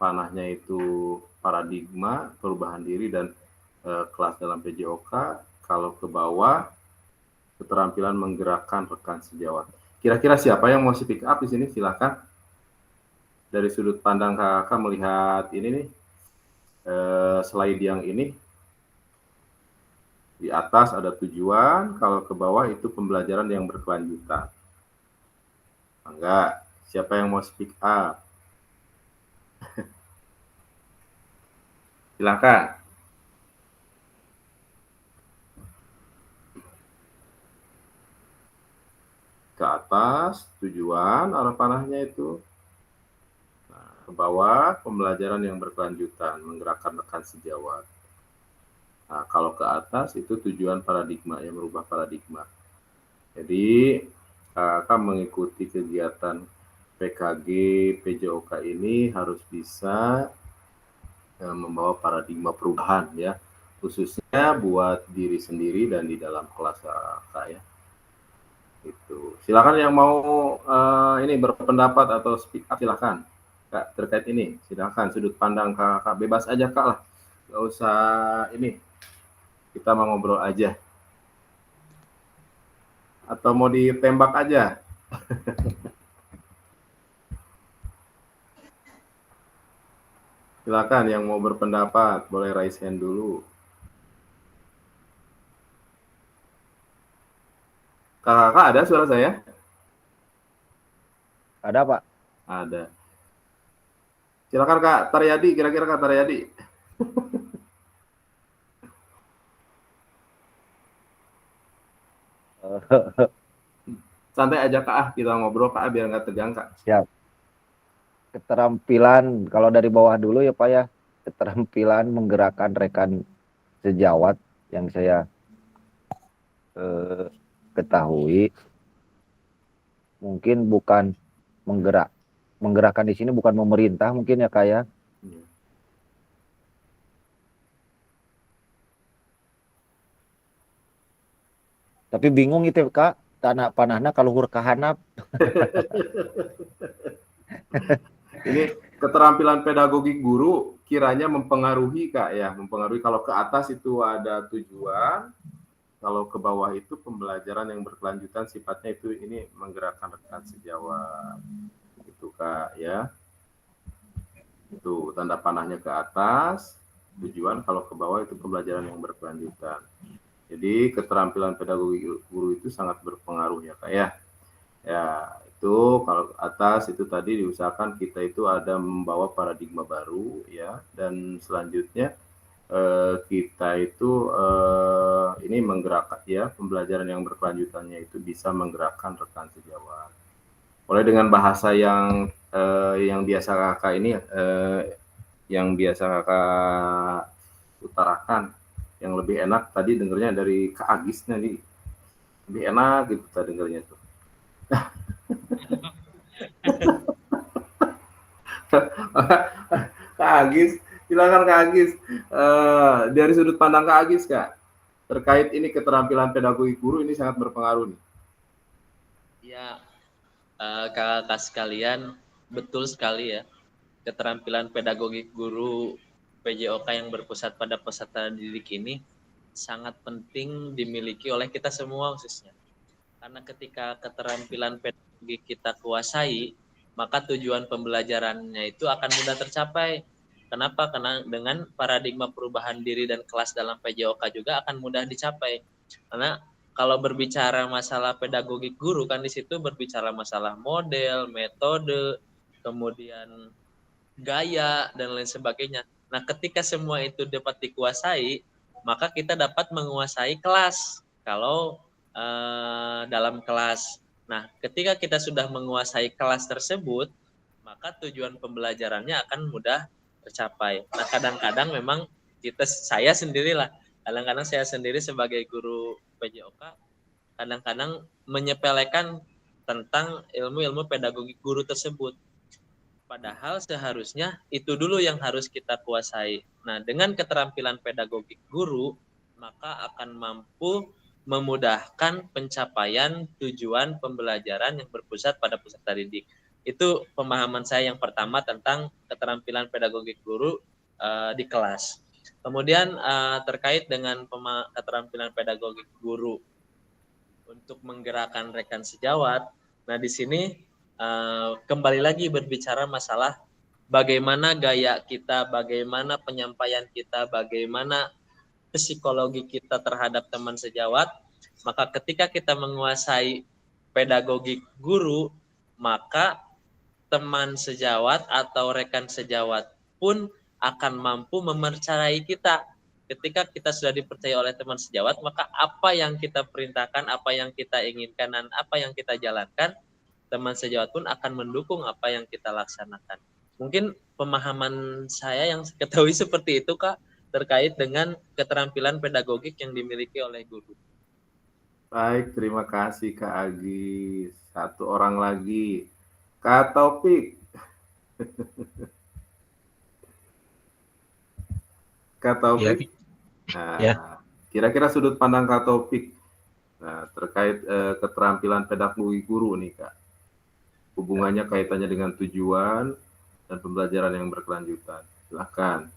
panahnya itu paradigma, perubahan diri, dan kelas dalam PJOK. Kalau ke bawah, keterampilan menggerakkan rekan sejawat. Kira-kira siapa yang mau speak up di sini? Silakan. Dari sudut pandang kakak melihat ini nih, slide yang ini. Di atas ada tujuan, kalau ke bawah itu pembelajaran yang berkelanjutan. Enggak, siapa yang mau speak up? Silakan. Ke atas, tujuan, arah panahnya itu. Nah, ke bawah, pembelajaran yang berkelanjutan, menggerakkan rekan sejawat. Nah, kalau ke atas, itu tujuan paradigma, yang merubah paradigma. Jadi, kakak mengikuti kegiatan PKG, PJOK ini harus bisa membawa paradigma perubahan ya, khususnya buat diri sendiri dan di dalam kelas kakak ya. Itu. Silakan yang mau ini berpendapat atau speak up, silakan Kak terkait ini. Silakan sudut pandang kakak, bebas aja Kak lah. Gak usah ini. Kita mau ngobrol aja. Atau mau ditembak aja. Silakan yang mau berpendapat, boleh raise hand dulu. Kakak ada suara saya? Ada Pak. Ada. Silakan Kak Taryadi, kira-kira Kak Taryadi. Santai aja Kak, kita ngobrol Kak biar nggak tegang Kak. Siap. Keterampilan kalau dari bawah dulu ya Pak ya, keterampilan menggerakkan rekan sejawat yang saya ketahui mungkin bukan menggerakkan di sini bukan pemerintah mungkin ya Kak ya. Tapi bingung itu Kak, tanah panahna kalau hurkahanap. Ini keterampilan pedagogi guru kiranya mempengaruhi Kak ya, mempengaruhi. Kalau ke atas itu ada tujuan, kalau ke bawah itu pembelajaran yang berkelanjutan, sifatnya itu ini menggerakkan rekan sejawat. Gitu Kak ya. Itu tanda panahnya ke atas, tujuan, kalau ke bawah itu pembelajaran yang berkelanjutan. Jadi keterampilan pedagogi guru itu sangat berpengaruh ya Kak ya. Ya, itu kalau atas itu tadi diusahakan kita itu ada membawa paradigma baru ya, dan selanjutnya kita itu ini menggerakkan ya, pembelajaran yang berkelanjutannya itu bisa menggerakkan rekan sejawat. Oleh dengan bahasa yang yang biasa kakak ini yang biasa kakak utarakan yang lebih enak tadi dengernya dari Kak Agisnya nih, lebih enak gitu tadi dengernya tuh. Kak Agis, silakan Kak Agis. Dari sudut pandang Kak Agis, Kak, terkait ini keterampilan pedagogi guru ini sangat berpengaruh nih. Ya, kakak sekalian, betul sekali ya. Keterampilan pedagogi guru PJOK yang berpusat pada peserta didik ini sangat penting dimiliki oleh kita semua khususnya. Karena ketika keterampilan pedagogi kita kuasai, maka tujuan pembelajarannya itu akan mudah tercapai. Kenapa? Karena dengan paradigma perubahan diri dan kelas dalam PJOK juga akan mudah dicapai. Karena kalau berbicara masalah pedagogi guru kan di situ berbicara masalah model, metode, kemudian gaya dan lain sebagainya. Nah, ketika semua itu dapat dikuasai, maka kita dapat menguasai kelas. Kalau dalam kelas. Nah, ketika kita sudah menguasai kelas tersebut, maka tujuan pembelajarannya akan mudah tercapai. Nah, kadang-kadang memang saya sendirilah, kadang-kadang saya sendiri sebagai guru PJOK, kadang-kadang menyepelekan tentang ilmu-ilmu pedagogi guru tersebut. Padahal seharusnya itu dulu yang harus kita kuasai. Nah, dengan keterampilan pedagogik guru, maka akan mampu memudahkan pencapaian tujuan pembelajaran yang berpusat pada peserta didik. Itu pemahaman saya yang pertama tentang keterampilan pedagogik guru di kelas. Kemudian terkait dengan keterampilan pedagogik guru untuk menggerakkan rekan sejawat. Nah, di sini kembali lagi berbicara masalah bagaimana gaya kita, bagaimana penyampaian kita, bagaimana psikologi kita terhadap teman sejawat. Maka ketika kita menguasai pedagogi guru, maka teman sejawat atau rekan sejawat pun akan mampu mempercayai kita. Ketika kita sudah dipercaya oleh teman sejawat, maka apa yang kita perintahkan, apa yang kita inginkan, dan apa yang kita jalankan, teman sejawat pun akan mendukung apa yang kita laksanakan. Mungkin pemahaman saya yang ketahui seperti itu, Kak, terkait dengan keterampilan pedagogik yang dimiliki oleh guru. Baik, terima kasih Kak Agis. Satu orang lagi, Kak Taufik. Kak Taufik. Nah, kira-kira sudut pandang Kak Taufik terkait keterampilan pedagogi guru nih, Kak. Hubungannya kaitannya dengan tujuan dan pembelajaran yang berkelanjutan. Silahkan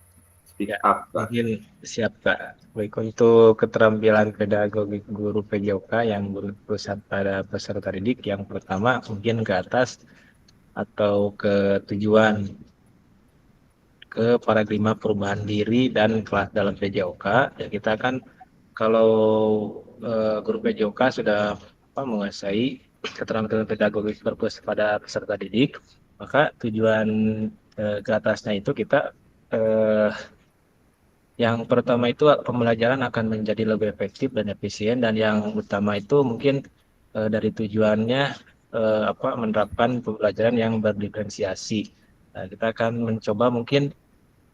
speak up, Kak. Mungkin siap, Kak. Baik, untuk keterampilan pedagogi guru PJOK yang berpusat pada peserta didik, yang pertama mungkin ke atas atau ke tujuan, ke paradigma perubahan diri dan kelas dalam PJOK. Ya, kita kan kalau guru PJOK sudah menguasai keterampilan pedagogik berpusat pada peserta didik, maka tujuan ke atasnya itu kita yang pertama itu pembelajaran akan menjadi lebih efektif dan efisien, dan yang utama itu mungkin dari tujuannya menerapkan pembelajaran yang berdiferensiasi. Nah, kita akan mencoba mungkin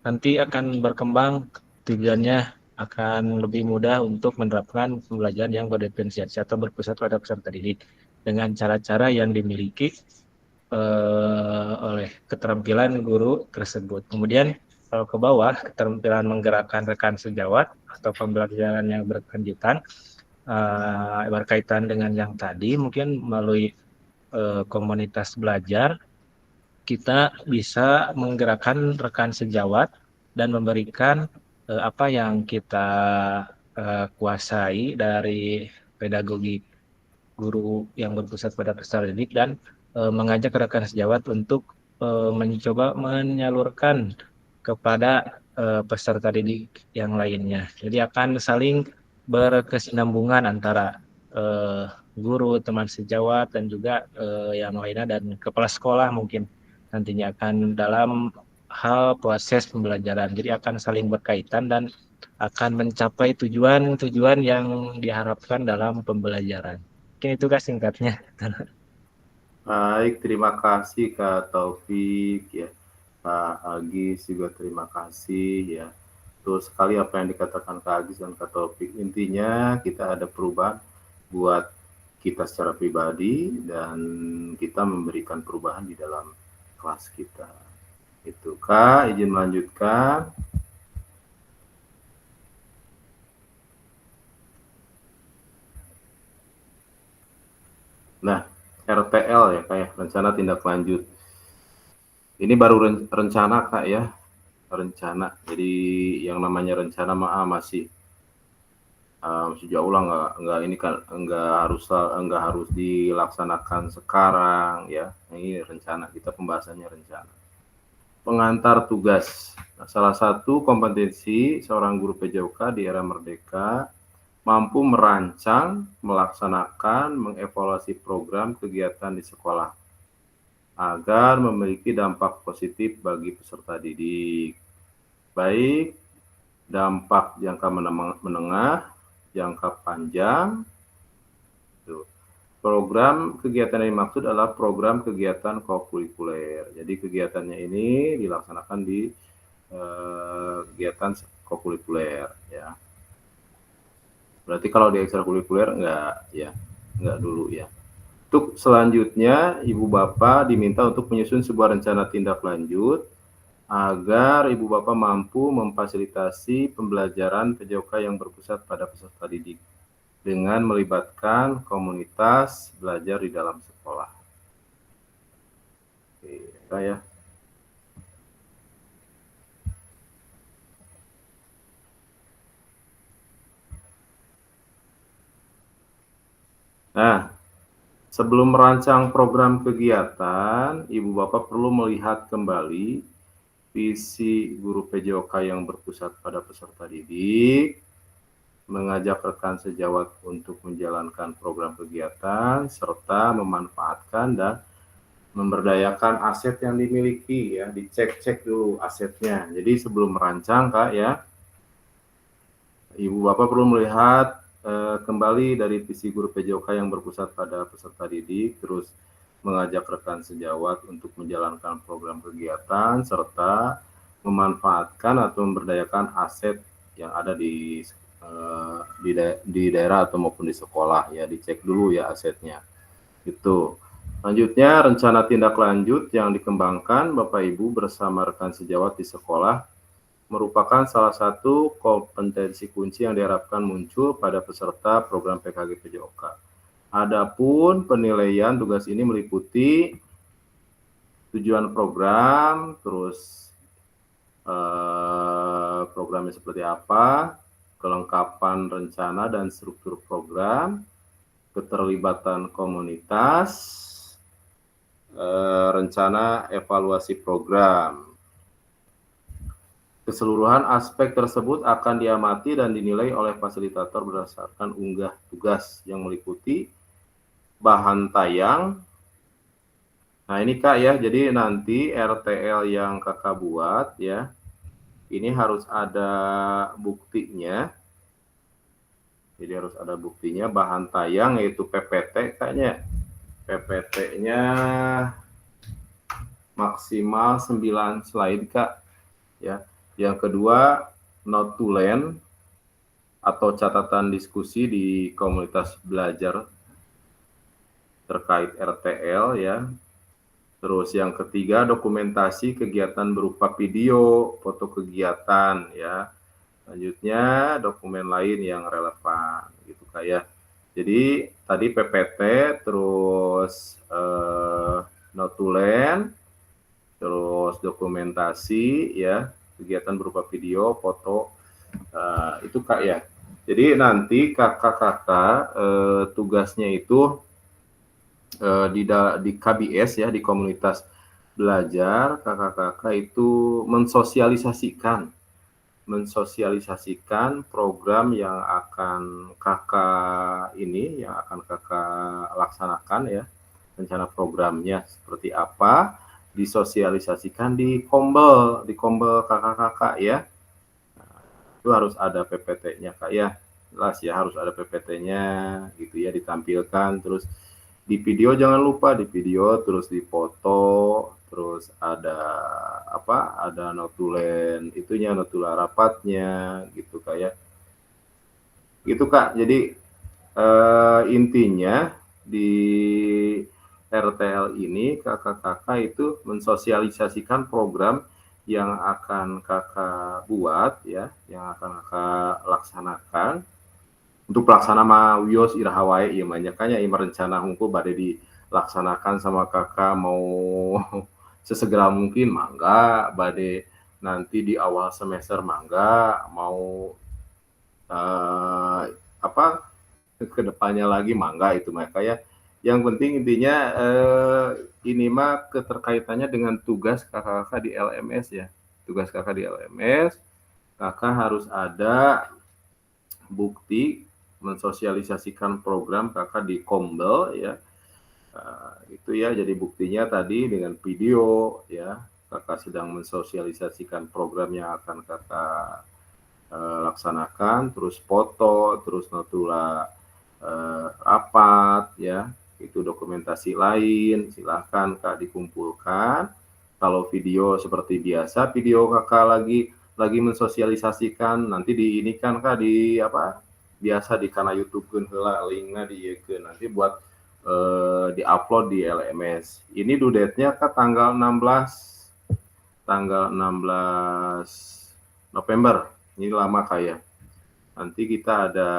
nanti akan berkembang tujuannya akan lebih mudah untuk menerapkan pembelajaran yang berdiferensiasi atau berpusat pada peserta didik dengan cara-cara yang dimiliki oleh keterampilan guru tersebut. Kemudian kalau ke bawah, keterampilan menggerakkan rekan sejawat atau pembelajaran yang berkelanjutan berkaitan dengan yang tadi, mungkin melalui komunitas belajar kita bisa menggerakkan rekan sejawat dan memberikan apa yang kita kuasai dari pedagogi guru yang berpusat pada peserta didik dan mengajak rekan sejawat untuk mencoba menyalurkan kepada peserta didik yang lainnya. Jadi akan saling berkesinambungan antara guru, teman sejawat, dan juga yang lainnya, dan kepala sekolah mungkin nantinya akan dalam hal proses pembelajaran. Jadi akan saling berkaitan dan akan mencapai tujuan-tujuan yang diharapkan dalam pembelajaran. Mungkin itu Kak singkatnya. Baik, terima kasih Kak Taufik ya. Kak Agis juga terima kasih ya. Betul sekali apa yang dikatakan Kak Agis dan Kak Taufik. Intinya kita ada perubahan buat kita secara pribadi dan kita memberikan perubahan di dalam kelas kita. Itu Kak, izin melanjutkan. Nah, RTL ya Kak ya, rencana tindak lanjut. Ini baru rencana Kak ya, rencana. Jadi yang namanya rencana masih jauh lah, nggak ini kan nggak harus dilaksanakan sekarang ya. Ini rencana, kita pembahasannya rencana. Pengantar tugas. Nah, salah satu kompetensi seorang guru PJOK di era merdeka mampu merancang, melaksanakan, mengevaluasi program kegiatan di sekolah agar memiliki dampak positif bagi peserta didik. Baik dampak jangka menengah, jangka panjang. Program kegiatan yang dimaksud adalah program kegiatan kokurikuler. Jadi kegiatannya ini dilaksanakan di kegiatan kokurikuler ya. Berarti kalau di ekstrakurikuler enggak dulu ya. Untuk selanjutnya Ibu Bapak diminta untuk menyusun sebuah rencana tindak lanjut agar Ibu Bapak mampu memfasilitasi pembelajaran PJOK yang berpusat pada peserta didik dengan melibatkan komunitas belajar di dalam sekolah. Oke, saya. Nah, sebelum merancang program kegiatan, Ibu Bapak perlu melihat kembali visi guru PJOK yang berpusat pada peserta didik, mengajak rekan sejawat untuk menjalankan program kegiatan, serta memanfaatkan dan memberdayakan aset yang dimiliki ya, dicek-cek dulu asetnya. Jadi sebelum merancang Kak ya, Ibu Bapak perlu melihat kembali dari visi guru PJOK yang berpusat pada peserta didik, terus mengajak rekan sejawat untuk menjalankan program kegiatan, serta memanfaatkan atau memberdayakan aset yang ada di daerah atau maupun di sekolah ya, dicek dulu ya asetnya. Itu. Selanjutnya rencana tindak lanjut yang dikembangkan Bapak Ibu bersama rekan sejawat di sekolah merupakan salah satu kompetensi kunci yang diharapkan muncul pada peserta program PKG PJOK. Adapun penilaian tugas ini meliputi tujuan program, terus programnya seperti apa, kelengkapan rencana dan struktur program, keterlibatan komunitas, rencana evaluasi program. Keseluruhan aspek tersebut akan diamati dan dinilai oleh fasilitator berdasarkan unggah tugas yang meliputi bahan tayang. Nah ini Kak ya, jadi nanti RTL yang Kakak buat ya, ini harus ada buktinya. Jadi harus ada buktinya, bahan tayang yaitu PPT kayaknya. PPT-nya maksimal 9 slide Kak. Ya. Yang kedua, note to learn atau catatan diskusi di komunitas belajar terkait RTL ya. Terus yang ketiga, dokumentasi kegiatan berupa video, foto kegiatan ya. Selanjutnya dokumen lain yang relevan gitu kayak. Jadi tadi PPT, terus note to learn, terus dokumentasi ya, kegiatan berupa video, foto, itu Kak ya. Jadi nanti kakak-kakak tugasnya itu di KBS ya, di komunitas belajar, kakak-kakak itu mensosialisasikan program yang akan kakak laksanakan ya, rencana programnya seperti apa, disosialisasikan di kombel kakak-kakak ya. Nah, itu harus ada PPT-nya Kak ya, jelas ya, harus ada PPT-nya gitu ya, ditampilkan, terus di video jangan lupa di video, terus dipoto, terus ada apa? Ada notulen itunya, notula rapatnya gitu kayak. Gitu Kak. Jadi intinya di RTL ini kakak-kakak itu mensosialisasikan program yang akan kakak buat ya, yang akan kakak laksanakan. Untuk pelaksana mah wios iraha wae ieu mah nya kanya ieu rencana hungkul bade dilaksanakan sama kakak mau sesegera mungkin mangga, bade nanti di awal semester mangga, mau apa kedepannya lagi mangga itu mah kayak yang penting intinya ini mah keterkaitannya dengan tugas kakak-kakak di LMS ya. Tugas kakak di LMS, kakak harus ada bukti mensosialisasikan program kakak di Kombel ya. Itu ya, jadi buktinya tadi dengan video ya, kakak sedang mensosialisasikan program yang akan kakak laksanakan, terus foto, terus notula rapat ya, itu dokumentasi lain silahkan Kak dikumpulkan. Kalau video seperti biasa, video kakak lagi mensosialisasikan nanti diinikan Kak di apa biasa di kana YouTube-keun heula linkna dieukeun nanti buat di-upload di LMS. Ini due date-nya Kak tanggal 16 November. Ini lama kayak. Nanti kita ada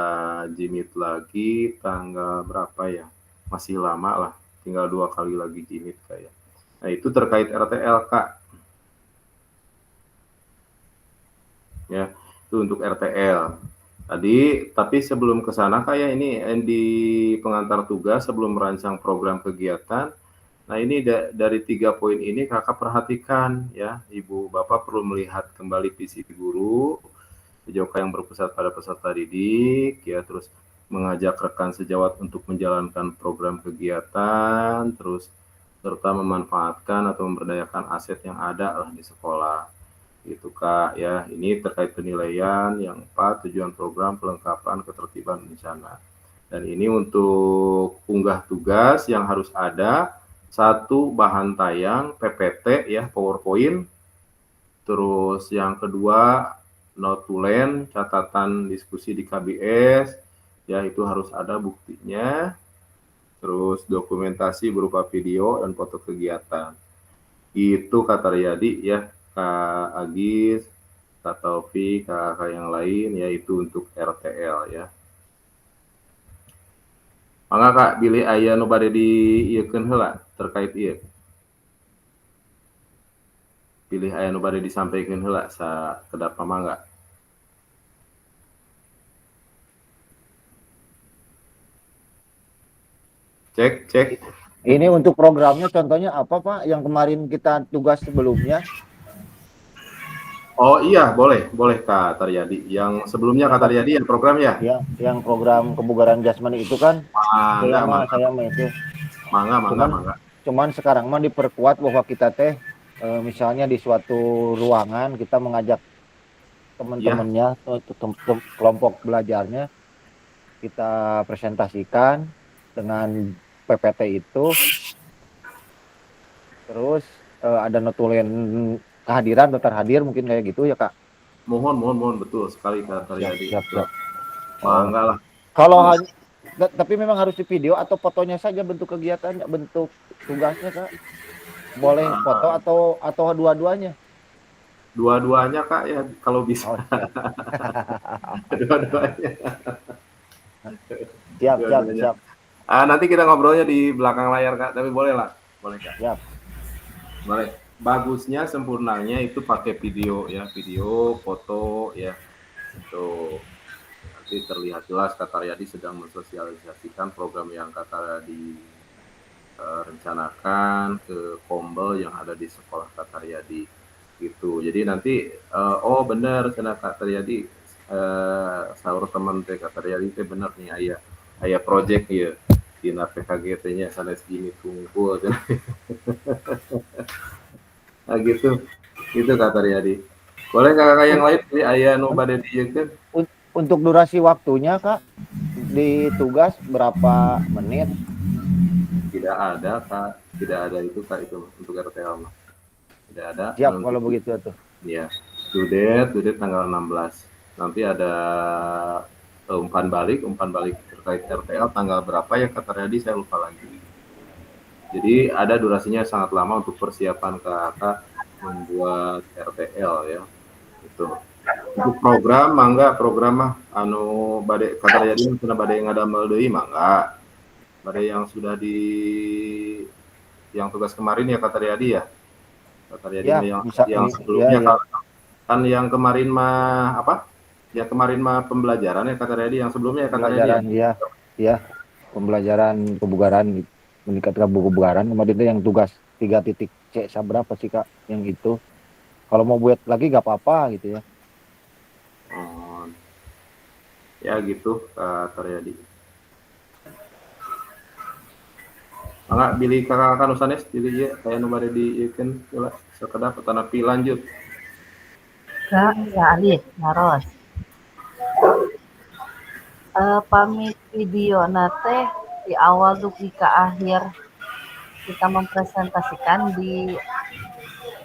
Jimit lagi tanggal berapa ya? Masih lama lah. Tinggal 2 kali lagi Jimit kayak. Nah, itu terkait RTL, Kak. Ya, itu untuk RTL. Tadi, tapi sebelum ke sana kayak ini di pengantar tugas sebelum merancang program kegiatan. Nah, ini dari 3 poin ini kakak perhatikan ya, Ibu Bapak perlu melihat kembali visi guru, PJOK yang berpusat pada peserta didik ya, terus mengajak rekan sejawat untuk menjalankan program kegiatan, terus serta memanfaatkan atau memberdayakan aset yang ada lah di sekolah. Gitu Kak ya, ini terkait penilaian. Yang 4 tujuan program, pelengkapan, ketertiban rencana. Dan ini untuk unggah tugas yang harus ada 1 bahan tayang PPT ya, PowerPoint. Terus yang kedua notulen, catatan diskusi di KBS ya, itu harus ada buktinya. Terus dokumentasi berupa video dan foto kegiatan. Itu kata Riyadi ya, Kak Agis, Kak Taufik, kakak yang lain, yaitu untuk RTL ya. Mangga Kak, bilih aya nu bade diieukeun heula terkait ieu. Pilih aya nu bade disampaikan heula sakedap mangga. Cek. Ini untuk programnya contohnya apa Pak yang kemarin kita tugas sebelumnya? Oh iya, boleh Kak Taryadi. Yang sebelumnya Kak Taryadi yang program ya? Ya, yang program kebugaran jasmani itu kan. Saya mah itu. Mangga. Cuman sekarang mah diperkuat bahwa kita teh misalnya di suatu ruangan kita mengajak teman-temannya, kelompok belajarnya kita presentasikan dengan PPT itu. Terus ada notulen kehadiran, daftar hadir mungkin kayak gitu ya Kak. Mohon betul sekali Kak Taryadi. Siap. Mangga lah. Kalau hanya tapi memang harus di video atau fotonya saja bentuk kegiatannya, bentuk tugasnya Kak. Boleh foto atau dua-duanya? Dua-duanya Kak ya kalau bisa. Dua-duanya. Siap. Nanti kita ngobrolnya di belakang layar Kak, tapi boleh lah. Boleh Kak. Siap. Boleh. Bagusnya sempurnanya itu pakai video ya, video, foto ya. Itu nanti terlihat jelas Kak Taryadi sedang mensosialisasikan program yang Kak Taryadi rencanakan ke Kombel yang ada di sekolah Kak Taryadi gitu. Jadi nanti oh benar cenah Kak Taryadi saur teman teh Kak Taryadi teh bener nih aya project ya dina PKGT-nya sanes gini tungkul. Nah gitu Kak Taryadi. Boleh kakak yang lain pilih aya nu bade dieukeun. Untuk durasi waktunya Kak di tugas berapa menit? tidak ada Kak, tidak ada itu Kak itu untuk RTL mah. Tidak ada. Siap Nanti, kalau begitu tuh. ya, due date tanggal 16. Nanti ada umpan balik terkait RTL tanggal berapa ya kata Radi, saya lupa lagi. Jadi ada durasinya sangat lama untuk persiapan Kakak membuat RTL ya. Itu. Untuk program mangga program mah anu bade kata Radi sudah bade ngadamel deui mangga. Bade yang sudah yang tugas kemarin ya kata Radi ya. Kata Radi Ya, yang bisa sebelumnya ya. kan yang kemarin mah apa? Yang kemarin mah pembelajaran ya kata Radi, yang sebelumnya ya kata Radi. Pembelajaran ya. Pembelajaran kebugaran, meningkatkan kebugaran. Kemarin itu yang tugas 3.c berapa sih Kak yang itu. Kalau mau buat lagi gak apa-apa gitu ya. Oh, ya gitu Kak Taryadi. Enggak pilih kakak nusanes pilih ya kayak nomor di ikan coba sekedar petanapi lanjut. Kak, ya alih, naros. Pamit video nate di awal dugi ke akhir kita mempresentasikan di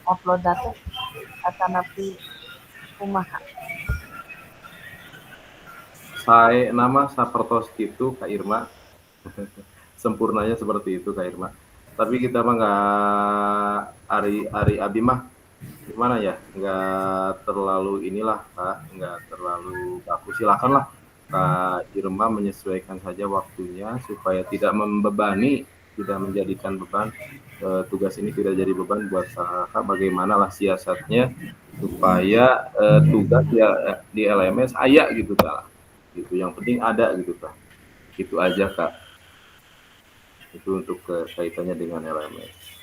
upload data atau napi kumaha. Saya nama sapertos gitu Kak Irma. Sempurnanya seperti itu Kak Irma. Tapi kita mah nggak Ari Abi mah gimana ya, nggak terlalu inilah Kak, nggak terlalu baku, silakan lah Kak Irma menyesuaikan saja waktunya supaya tidak membebani, tidak menjadikan beban. Tugas ini tidak jadi beban buat Kakak, bagaimana lah siasatnya supaya tugas ya di LMS aya gitu Kak, gitu yang penting ada gitu Kak, itu aja Kak, itu untuk kaitannya dengan LMS.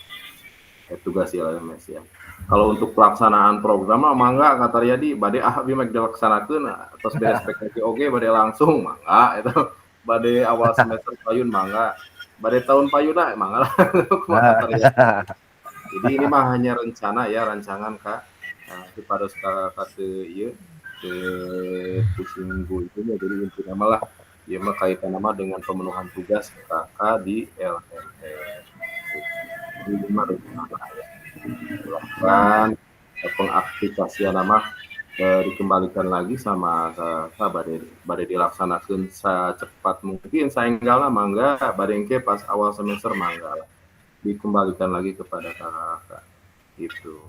Tugas ya LMS ya. Kalau untuk pelaksanaan program mah mangga kata Riyadi bade abi mah dilaksanakeun tos beres PKJ oge bade langsung mangga eta bade awal semester payun mangga bade tahun payuna mangga lah kata Riyadi. Jadi ini mah hanya rencana ya, rancangan Kak. Nah, kepada Kakak teu ieu teu pusinggu itu ya, jadi intinya malah ieu mah kaitan nama dengan pemenuhan tugas Kakak di LMS. Jadi mah rencana ya. Dilakukan pengaktifasian nama dikembalikan lagi sama bade dilaksanakan secepat mungkin saenggalna mangga bade engke pas awal semester mangga dikembalikan lagi kepada kakak gitu.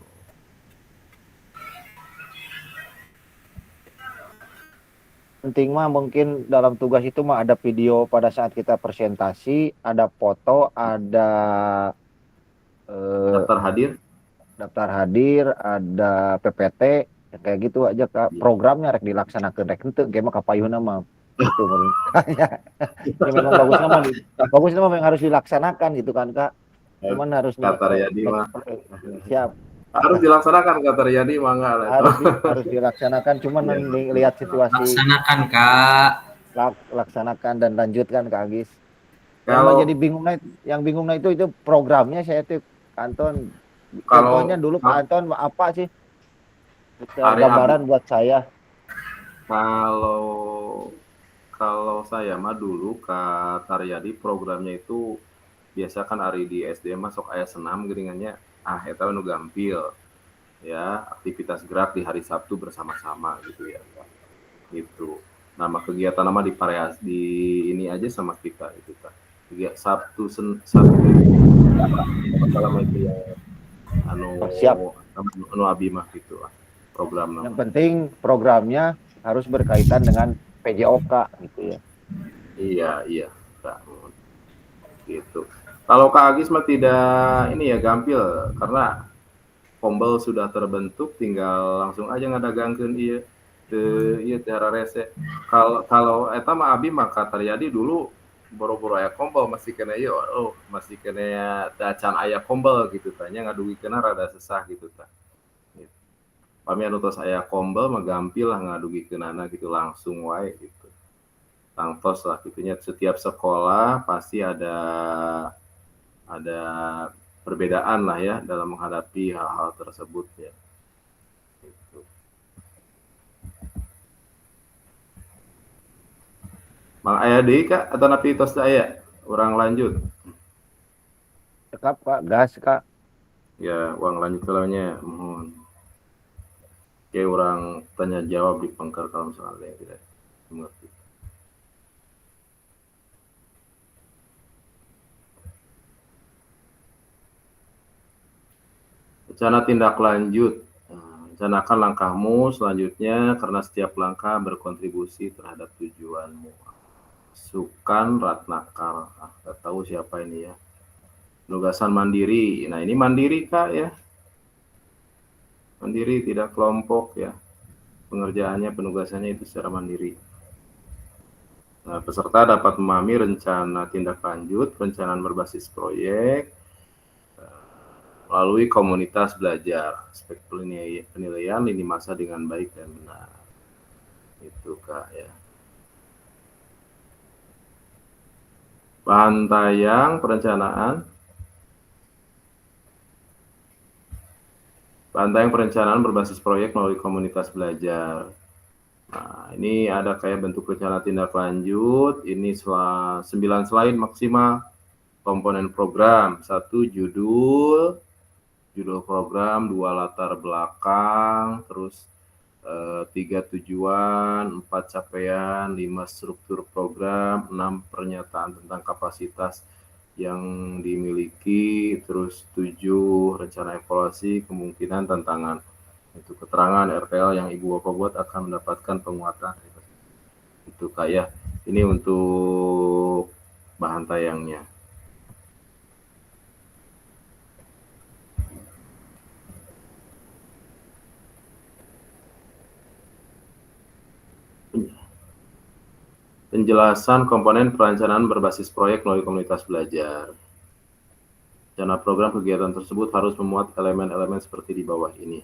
Penting mah mungkin dalam tugas itu mah ada video pada saat kita presentasi, ada foto, ada daftar hadir, ada PPT, ya kayak gitu aja Kak. Programnya rek dilaksanakan rek henteu ge mah kapayuna mah itu menurutnya. Ya memang bagusnya mah yang harus dilaksanakan gitu kan Kak. Cuman harus kata Riyadi mah siap. Harus dilaksanakan kata Riyadi mangga harus dilaksanakan, cuman lihat situasi. Laksanakan Kak. Laksanakan dan lanjutkan Kak Agis. Kalau jadi bingung itu programnya saya tuh Anton. Contohnya dulu Pak Anton apa sih gambaran buat saya? Kalau saya mah dulu Kak Taryadi programnya itu biasa kan hari di SD masuk ayah senam geringannya eta nu gampil ya, aktivitas gerak di hari Sabtu bersama-sama gitu ya gitu. Nama kegiatan nama di ini aja sama kita gitu Kak. Sabtu masalah itu ya siap abi mah gitu lah program nama. Yang penting programnya harus berkaitan dengan PJOK gitu ya. Iya Kak. Gitu. Kalau Kak Agis mah tidak ini ya gampil karena Kombel sudah terbentuk, tinggal langsung aja ngadagangkeun ieu cara rese. Kalau eta mah abi mah Kak Taryadi dulu boro-boro aya Kombel masih kena ieu masih kena dacan aya Kombel gitu tanya ngadugikeunna rada susah gitu tah. Gitu. Pami anu tos aya Kombel mah gampil lah ngadugikeunana gitu langsung wae gitu. Tangtos lah gitunya, setiap sekolah pasti ada perbedaan lah ya dalam menghadapi hal-hal tersebut ya. Gitu. Mang aya deui Kak atau napi tos aya? Urang lanjut. lengkap Kak, gas Kak. Ya, uang lanjut lainnya mohon. Oke, orang tanya jawab di pangkal kalau misalnya ada yang tidak mengerti. Rencana tindak lanjut. Rencanakan langkahmu selanjutnya karena setiap langkah berkontribusi terhadap tujuanmu. Sukan Ratnakar. Nggak tahu siapa ini ya. Penugasan mandiri. Nah, ini mandiri Kak ya. Mandiri, tidak kelompok ya. Pengerjaannya, penugasannya itu secara mandiri. Nah, peserta dapat memahami rencana tindak lanjut, perencanaan berbasis proyek, melalui komunitas belajar, aspek penilaian lini masa dengan baik dan benar. Itu Kak ya. Bahan tayang perencanaan. Bahan tayang perencanaan berbasis proyek melalui komunitas belajar. Nah, ini ada kayak bentuk rencana tindak lanjut. Ini 9 slide maksimal. Komponen program, 1 judul program, 2 latar belakang, terus 3 tujuan, 4 capaian, 5 struktur program, 6 pernyataan tentang kapasitas yang dimiliki, terus 7 rencana evaluasi, kemungkinan tantangan. Itu keterangan RTL yang Ibu Bapak buat akan mendapatkan penguatan. Itu Kak ya. Ini untuk bahan tayangnya. Penjelasan komponen perencanaan berbasis proyek melalui komunitas belajar. Rencana program kegiatan tersebut harus memuat elemen-elemen seperti di bawah ini.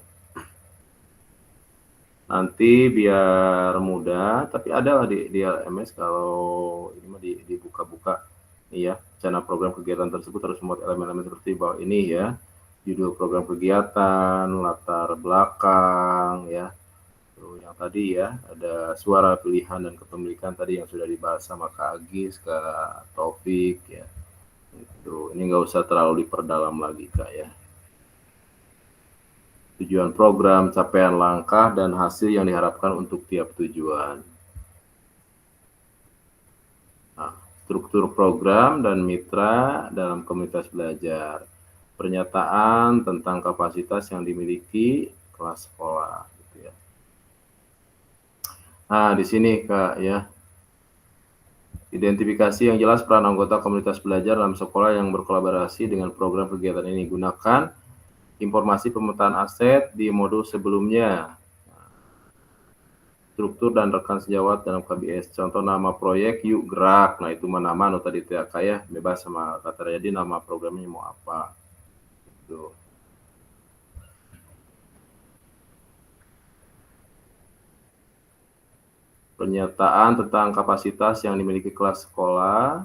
Nanti biar mudah, tapi ada lah di LMS kalau ini mah dibuka-buka. Nih ya, rencana program kegiatan tersebut harus memuat elemen-elemen seperti di bawah ini ya. Judul program kegiatan, latar belakang ya. Yang tadi ya, ada suara pilihan dan kepemilikan tadi yang sudah dibahas sama Kak Agis, Kak Taufik ya. Itu, ini nggak usah terlalu diperdalam lagi Kak ya. Tujuan program, capaian langkah, dan hasil yang diharapkan untuk tiap tujuan. Nah, struktur program dan mitra dalam komunitas belajar. Pernyataan tentang kapasitas yang dimiliki kelas sekolah. Gitu ya. Nah, di sini Kak ya. Identifikasi yang jelas peran anggota komunitas belajar dalam sekolah yang berkolaborasi dengan program kegiatan ini. Gunakan informasi pemetaan aset di modul sebelumnya. Struktur dan rekan sejawat dalam KBS. Contoh nama proyek Yuk Gerak. Nah, itu nama tadi itu ya Kak ya. Bebas sama kata jadi nama programnya mau apa. Gitu. Pernyataan tentang kapasitas yang dimiliki kelas sekolah.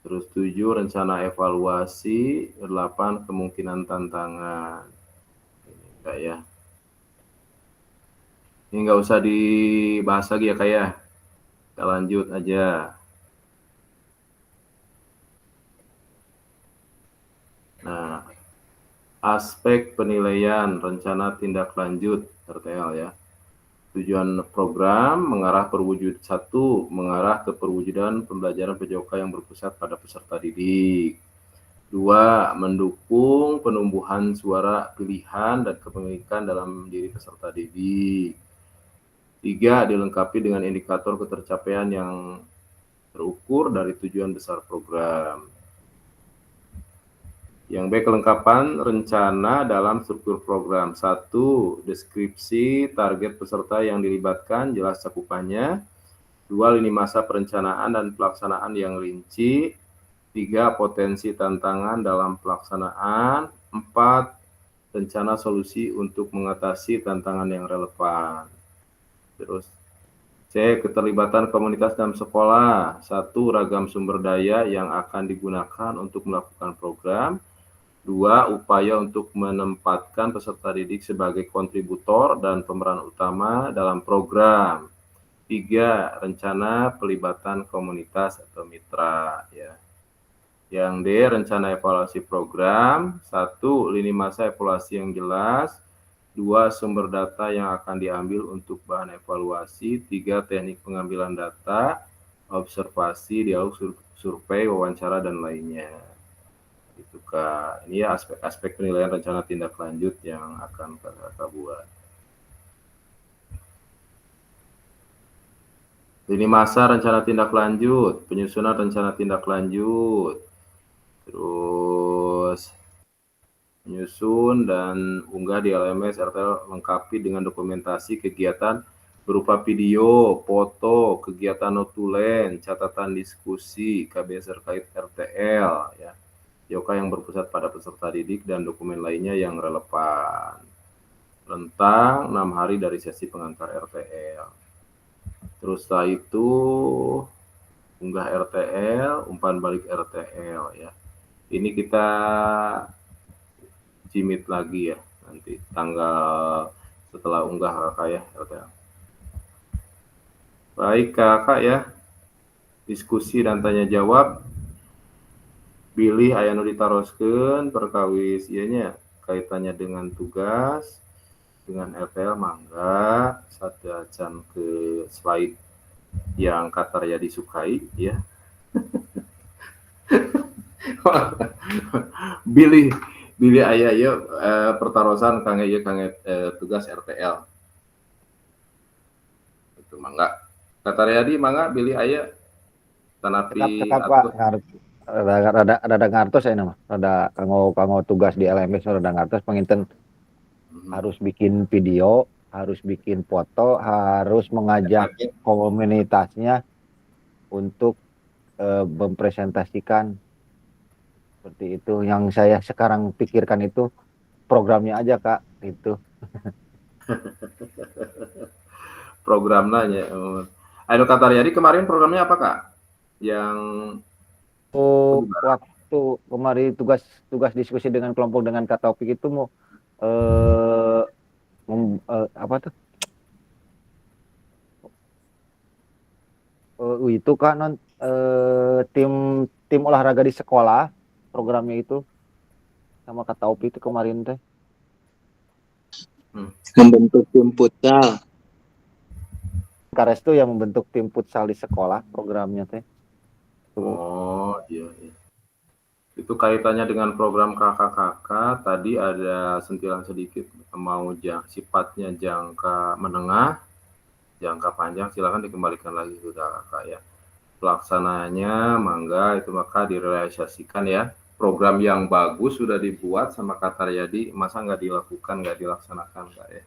Terus 7 rencana evaluasi, 8 kemungkinan tantangan. Ini Kak ya. Ini nggak usah dibahas lagi ya Kak ya. Kita lanjut aja. Nah, aspek penilaian rencana tindak lanjut RTL ya. Tujuan program mengarah mengarah ke perwujudan pembelajaran PJOK yang berpusat pada peserta didik. 2. Mendukung penumbuhan suara pilihan dan kepemilikan dalam diri peserta didik. 3. Dilengkapi dengan indikator ketercapaian yang terukur dari tujuan besar program. Yang B, kelengkapan rencana dalam struktur program. 1. Deskripsi target peserta yang dilibatkan, jelas cakupannya. 2. Lini masa perencanaan dan pelaksanaan yang rinci. 3. Potensi tantangan dalam pelaksanaan. 4. Rencana solusi untuk mengatasi tantangan yang relevan. Terus C. Keterlibatan komunitas dalam sekolah. 1. Ragam sumber daya yang akan digunakan untuk melakukan program. 2. Upaya untuk menempatkan peserta didik sebagai kontributor dan pemeran utama dalam program. 3. Rencana pelibatan komunitas atau mitra ya. Yang D, rencana evaluasi program. 1, lini masa evaluasi yang jelas. 2, sumber data yang akan diambil untuk bahan evaluasi. 3, teknik pengambilan data, observasi, dialog, survei, wawancara, dan lainnya. Itu Kak. Ini ya aspek-aspek penilaian rencana tindak lanjut yang akan Kakak buat. Lini masa rencana tindak lanjut, penyusunan rencana tindak lanjut, terus menyusun dan unggah di LMS RTL lengkapi dengan dokumentasi kegiatan berupa video, foto, kegiatan notulen, catatan diskusi, KBS terkait RTL, ya, YOKA yang berpusat pada peserta didik dan dokumen lainnya yang relevan. Rentang 6 hari dari sesi pengantar RTL. Terus setelah itu unggah RTL, umpan balik RTL, ya. Ini kita jimit lagi ya, nanti tanggal setelah unggah kakak ya RTL. Baik kakak ya, diskusi dan tanya jawab. Pilih aya nu ditaroskeun perkawis ianya kaitannya dengan tugas dengan RTL mangga sadacan ke slide yang Katarya disukai ya. Bilih aya ieu pertarosan kang ieu kang tugas RTL. Itu mangga. Kataryadi mangga bilih aya tanapi Pak rada ngartos saya nama. Rada kanggo tugas di LMS rada ngartos panginten harus bikin video, harus bikin foto, harus mengajak komunitasnya untuk mempresentasikan seperti itu. Yang saya sekarang pikirkan itu programnya aja Kak, itu. Programnya. Ayo Kataryadi kemarin programnya apa Kak? Yang waktu kemarin tugas diskusi dengan kelompok dengan Kak Taufik itu mau apa tuh? Itu kan tim olahraga di sekolah programnya itu sama Kak Taufik itu kemarin teh. Membentuk tim futsal. Kares tuh yang membentuk tim futsal di sekolah programnya teh. Oh iya. Itu kaitannya dengan program kakak-kakak, tadi ada sentilan sedikit mau sifatnya jangka menengah, jangka panjang, silakan dikembalikan lagi ke kakak ya. Pelaksananya mangga itu maka direalisasikan ya. Program yang bagus sudah dibuat sama Kataryadi, masa nggak dilakukan, nggak dilaksanakan Kak ya.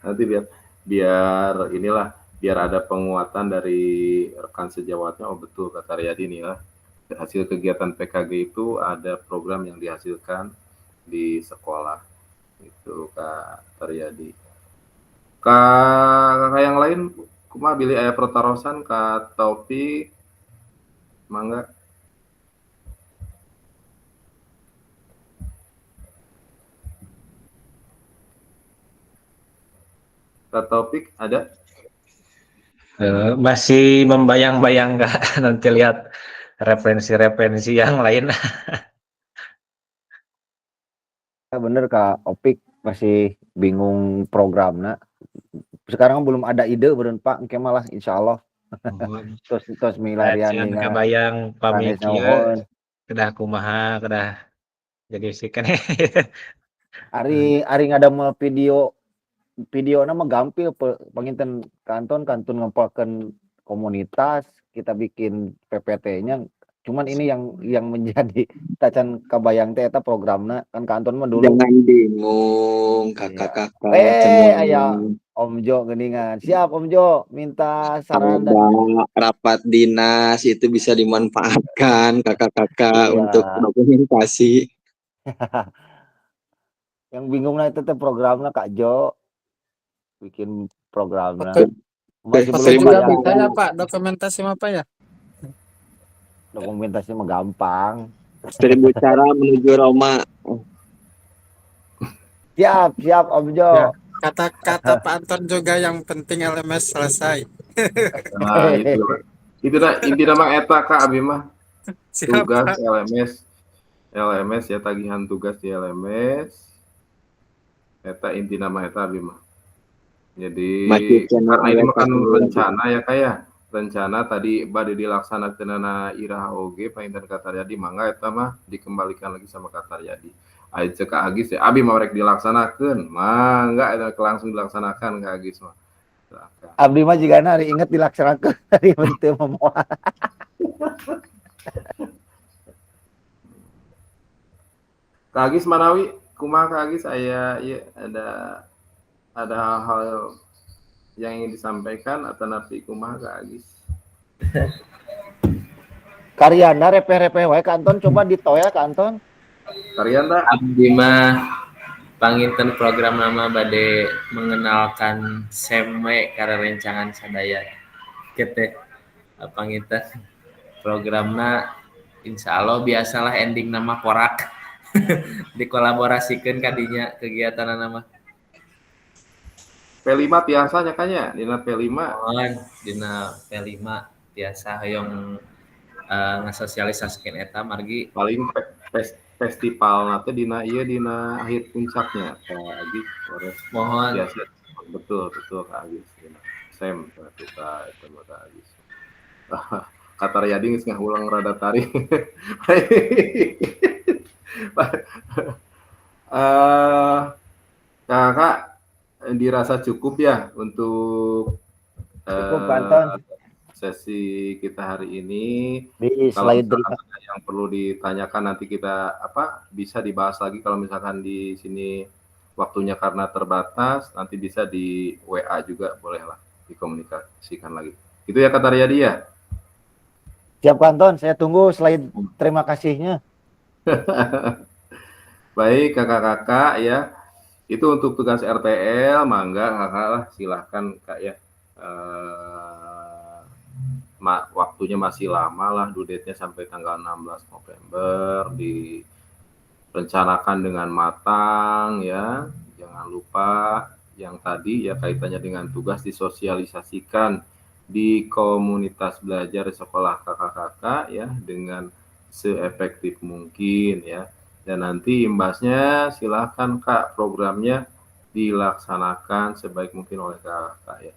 Nanti biar inilah, biar ada penguatan dari rekan sejawatnya, oh betul Kataryadi nih ya. Hasil kegiatan PKG itu ada program yang dihasilkan di sekolah itu Kak Taryadi. Kakak yang lain kumaha bilih aya pertarosan Kak Taufik mangga. Kak Taufik ada? Masih membayang-bayang Kak, nanti lihat referensi yang lain. Bener Kak Opik masih bingung programnya. Sekarang belum ada ide beren Pak, engke malah insyaallah. Terus milarian ningan kebayang pamikieu kedah kumaha kedah jadi sikan. Ari ngadamel video nama gampil panginten kantun ngempalkeun komunitas, kita bikin PPT-nya. Cuman ini yang menjadi tacan kabayang teh eta programna kan kanton mah dulu. Jangan bingung kakak-kakak. Aya Om Jo geuningan. Siap Om Jo, minta saran dan rapat dinas itu bisa dimanfaatkan kakak-kakak untuk dokumentasi. Yang bingungnya itu teh programnya Kak Jo bikin programnya. Masih belum bisa Pak, dokumentasi apa ya? Dokumentasi mah gampang. 1000 cara menuju Roma. Siap Om Jo. Ya, kata Pak Anton juga yang penting LMS selesai. Nah, itu inti nama eta Kak Abi mah. Siap, tugas Pak. LMS ya, tagihan tugas di LMS. Eta inti nama eta abi mah. Jadi Masih channel karena ini makan alasan rencana ya kayak rencana tadi bade dilaksanakeunana Iraha oge painten Kataryadi mangga eta mah dikembalikan lagi sama Kataryadi. Aya cek ka Agis ya, abi mah rek dilaksanakeun, mangga eta langsung dilaksanakan ka Agis mah. Abdi mah jigana hari inget dilaksanakeun hari teu moal. Kak Agis Manawi, kumaha Kak Agis aya ieu ada hal-hal yang ingin disampaikan atau napi kumaha Kak Agis? Karyana repeh-repeh wae ka Anton, coba ditoya ka Anton. Karyana Abdi mah panginten program nama bade mengenalkan SEME karena rencangan sadaya. Kete panginten programna insya Allah biasalah ending nama porak dikolaborasikan kadinya kegiatan nama P5 biasanya kayaknya dina P5 dina P5 biasa hoyong ngasosialisasikeun eta margi paling festival nanti dina akhir puncaknya Kak Agis mohon biasa betul Kak Agis Sem kita itu Kak Agis Kataryadi geus ngahulang rada tari Kakak dirasa cukup ya untuk sesi kita hari ini. Kalau misalkan ada yang perlu ditanyakan nanti kita bisa dibahas lagi. Kalau misalkan di sini waktunya karena terbatas, nanti bisa di WA juga bolehlah dikomunikasikan lagi. Gitu ya Kak Taryadi ya. Siap Anton, saya tunggu slide terima kasihnya. Baik kakak-kakak ya, itu untuk tugas RTL, mangga kakak lah silahkan Kak ya. Waktunya masih lama lah, due date-nya sampai tanggal 16 November, direncanakan dengan matang ya. Jangan lupa yang tadi ya kaitannya dengan tugas disosialisasikan di komunitas belajar sekolah kakak-kakak ya dengan seefektif mungkin ya. Dan nanti imbasnya silahkan Kak programnya dilaksanakan sebaik mungkin oleh kakak ya.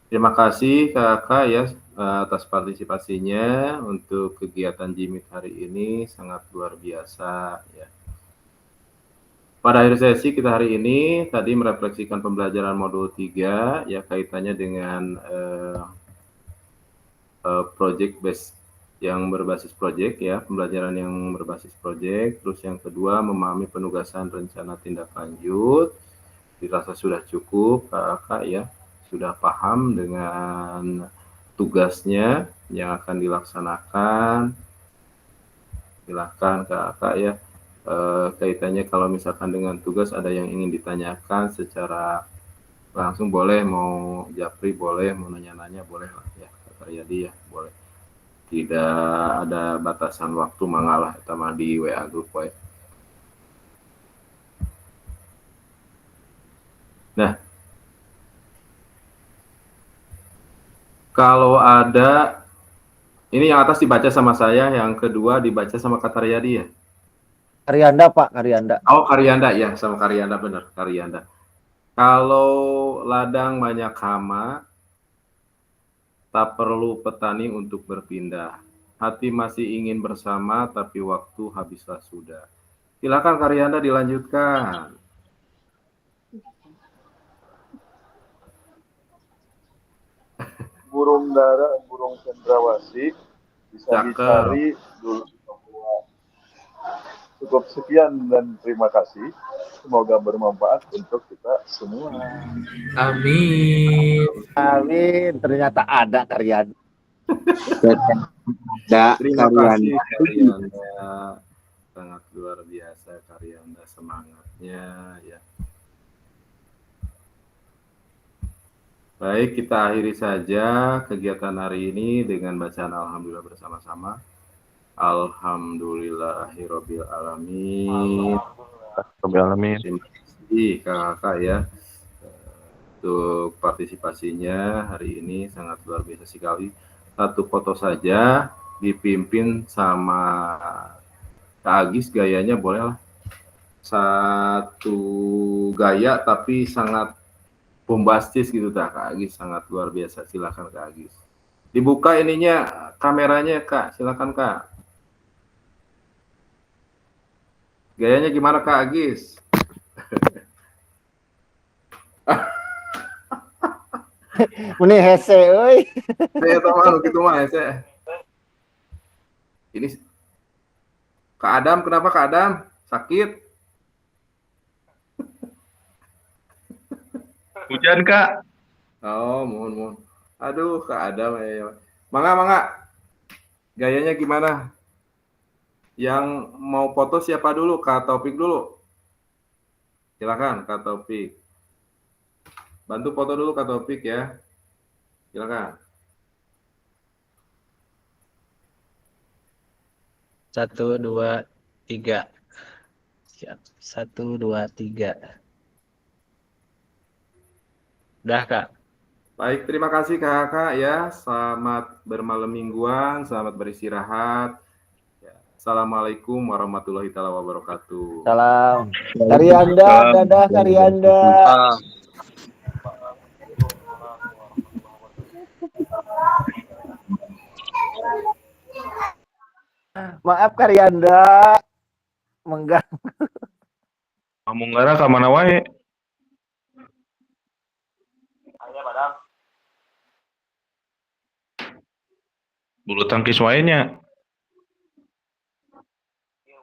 Terima kasih kakak ya atas partisipasinya untuk kegiatan Jimit hari ini sangat luar biasa ya. Pada akhir sesi kita hari ini tadi merefleksikan pembelajaran modul 3 ya kaitannya dengan project based yang berbasis project ya, pembelajaran yang berbasis project. Terus yang kedua memahami penugasan rencana tindak lanjut. Dirasa sudah cukup kakak ya, sudah paham dengan tugasnya yang akan dilaksanakan. Silakan kakak ya, kaitannya kalau misalkan dengan tugas ada yang ingin ditanyakan secara langsung boleh, mau japri boleh, mau nanya-nanya boleh lah ya Kak Taryadi ya, boleh. Tidak ada batasan waktu mangalah eta mah di WA grup wae. Nah, kalau ada ini yang atas dibaca sama saya, yang kedua dibaca sama Kak Taryadi ya. Karyanda Pak, Karyanda. Oh Karyanda ya, sama Karyanda benar, Karyanda. Kalau ladang banyak hama, tak perlu petani untuk berpindah. Hati masih ingin bersama, tapi waktu habislah sudah. Silakan Karyanda dilanjutkan. Burung dara, burung cendrawasih bisa dicari dulu semua. Cukup sekian dan terima kasih. Semoga bermanfaat untuk kita semua. Amin. Amin. Ternyata ada Karyanda. Terima kasih Karyanda. Sangat luar biasa Karyanda semangatnya ya. Baik, kita akhiri saja kegiatan hari ini dengan bacaan Alhamdulillah bersama-sama. Alhamdulillahirabbil alamin. Terima kasih kakak ya untuk partisipasinya hari ini sangat luar biasa sekali. Satu foto saja dipimpin sama Kak Agis, gayanya boleh lah. Satu gaya tapi sangat bombastis gitu Kak Agis, sangat luar biasa. Silakan Kak Agis. Dibuka ininya kameranya Kak, silakan Kak. Gayanya gimana Kak Agis? Ini hese euy. Saya tahu gitu mah hese. Ini Kak Adam, kenapa Kak Adam? Sakit? Hujan Kak. Oh, mohon. Aduh, Kak Adam. Mangga. Gayanya gimana? Yang mau foto siapa dulu? Kak Taufik dulu. Silakan Kak Taufik. Bantu foto dulu Kak Taufik ya. Silakan. 1, 2, 3. Siap. 1, 2, 3. Udah Kak. Baik, terima kasih Kakak ya. Selamat bermalam mingguan, selamat beristirahat. Ya. Assalamualaikum warahmatullahi wabarakatuh. Salam. Karyanda, dadah Karyanda. Maaf Karyanda. Mengganggu. Munggara ka mana wae? Aya padang. Bulu tangkis wae nya. Iya,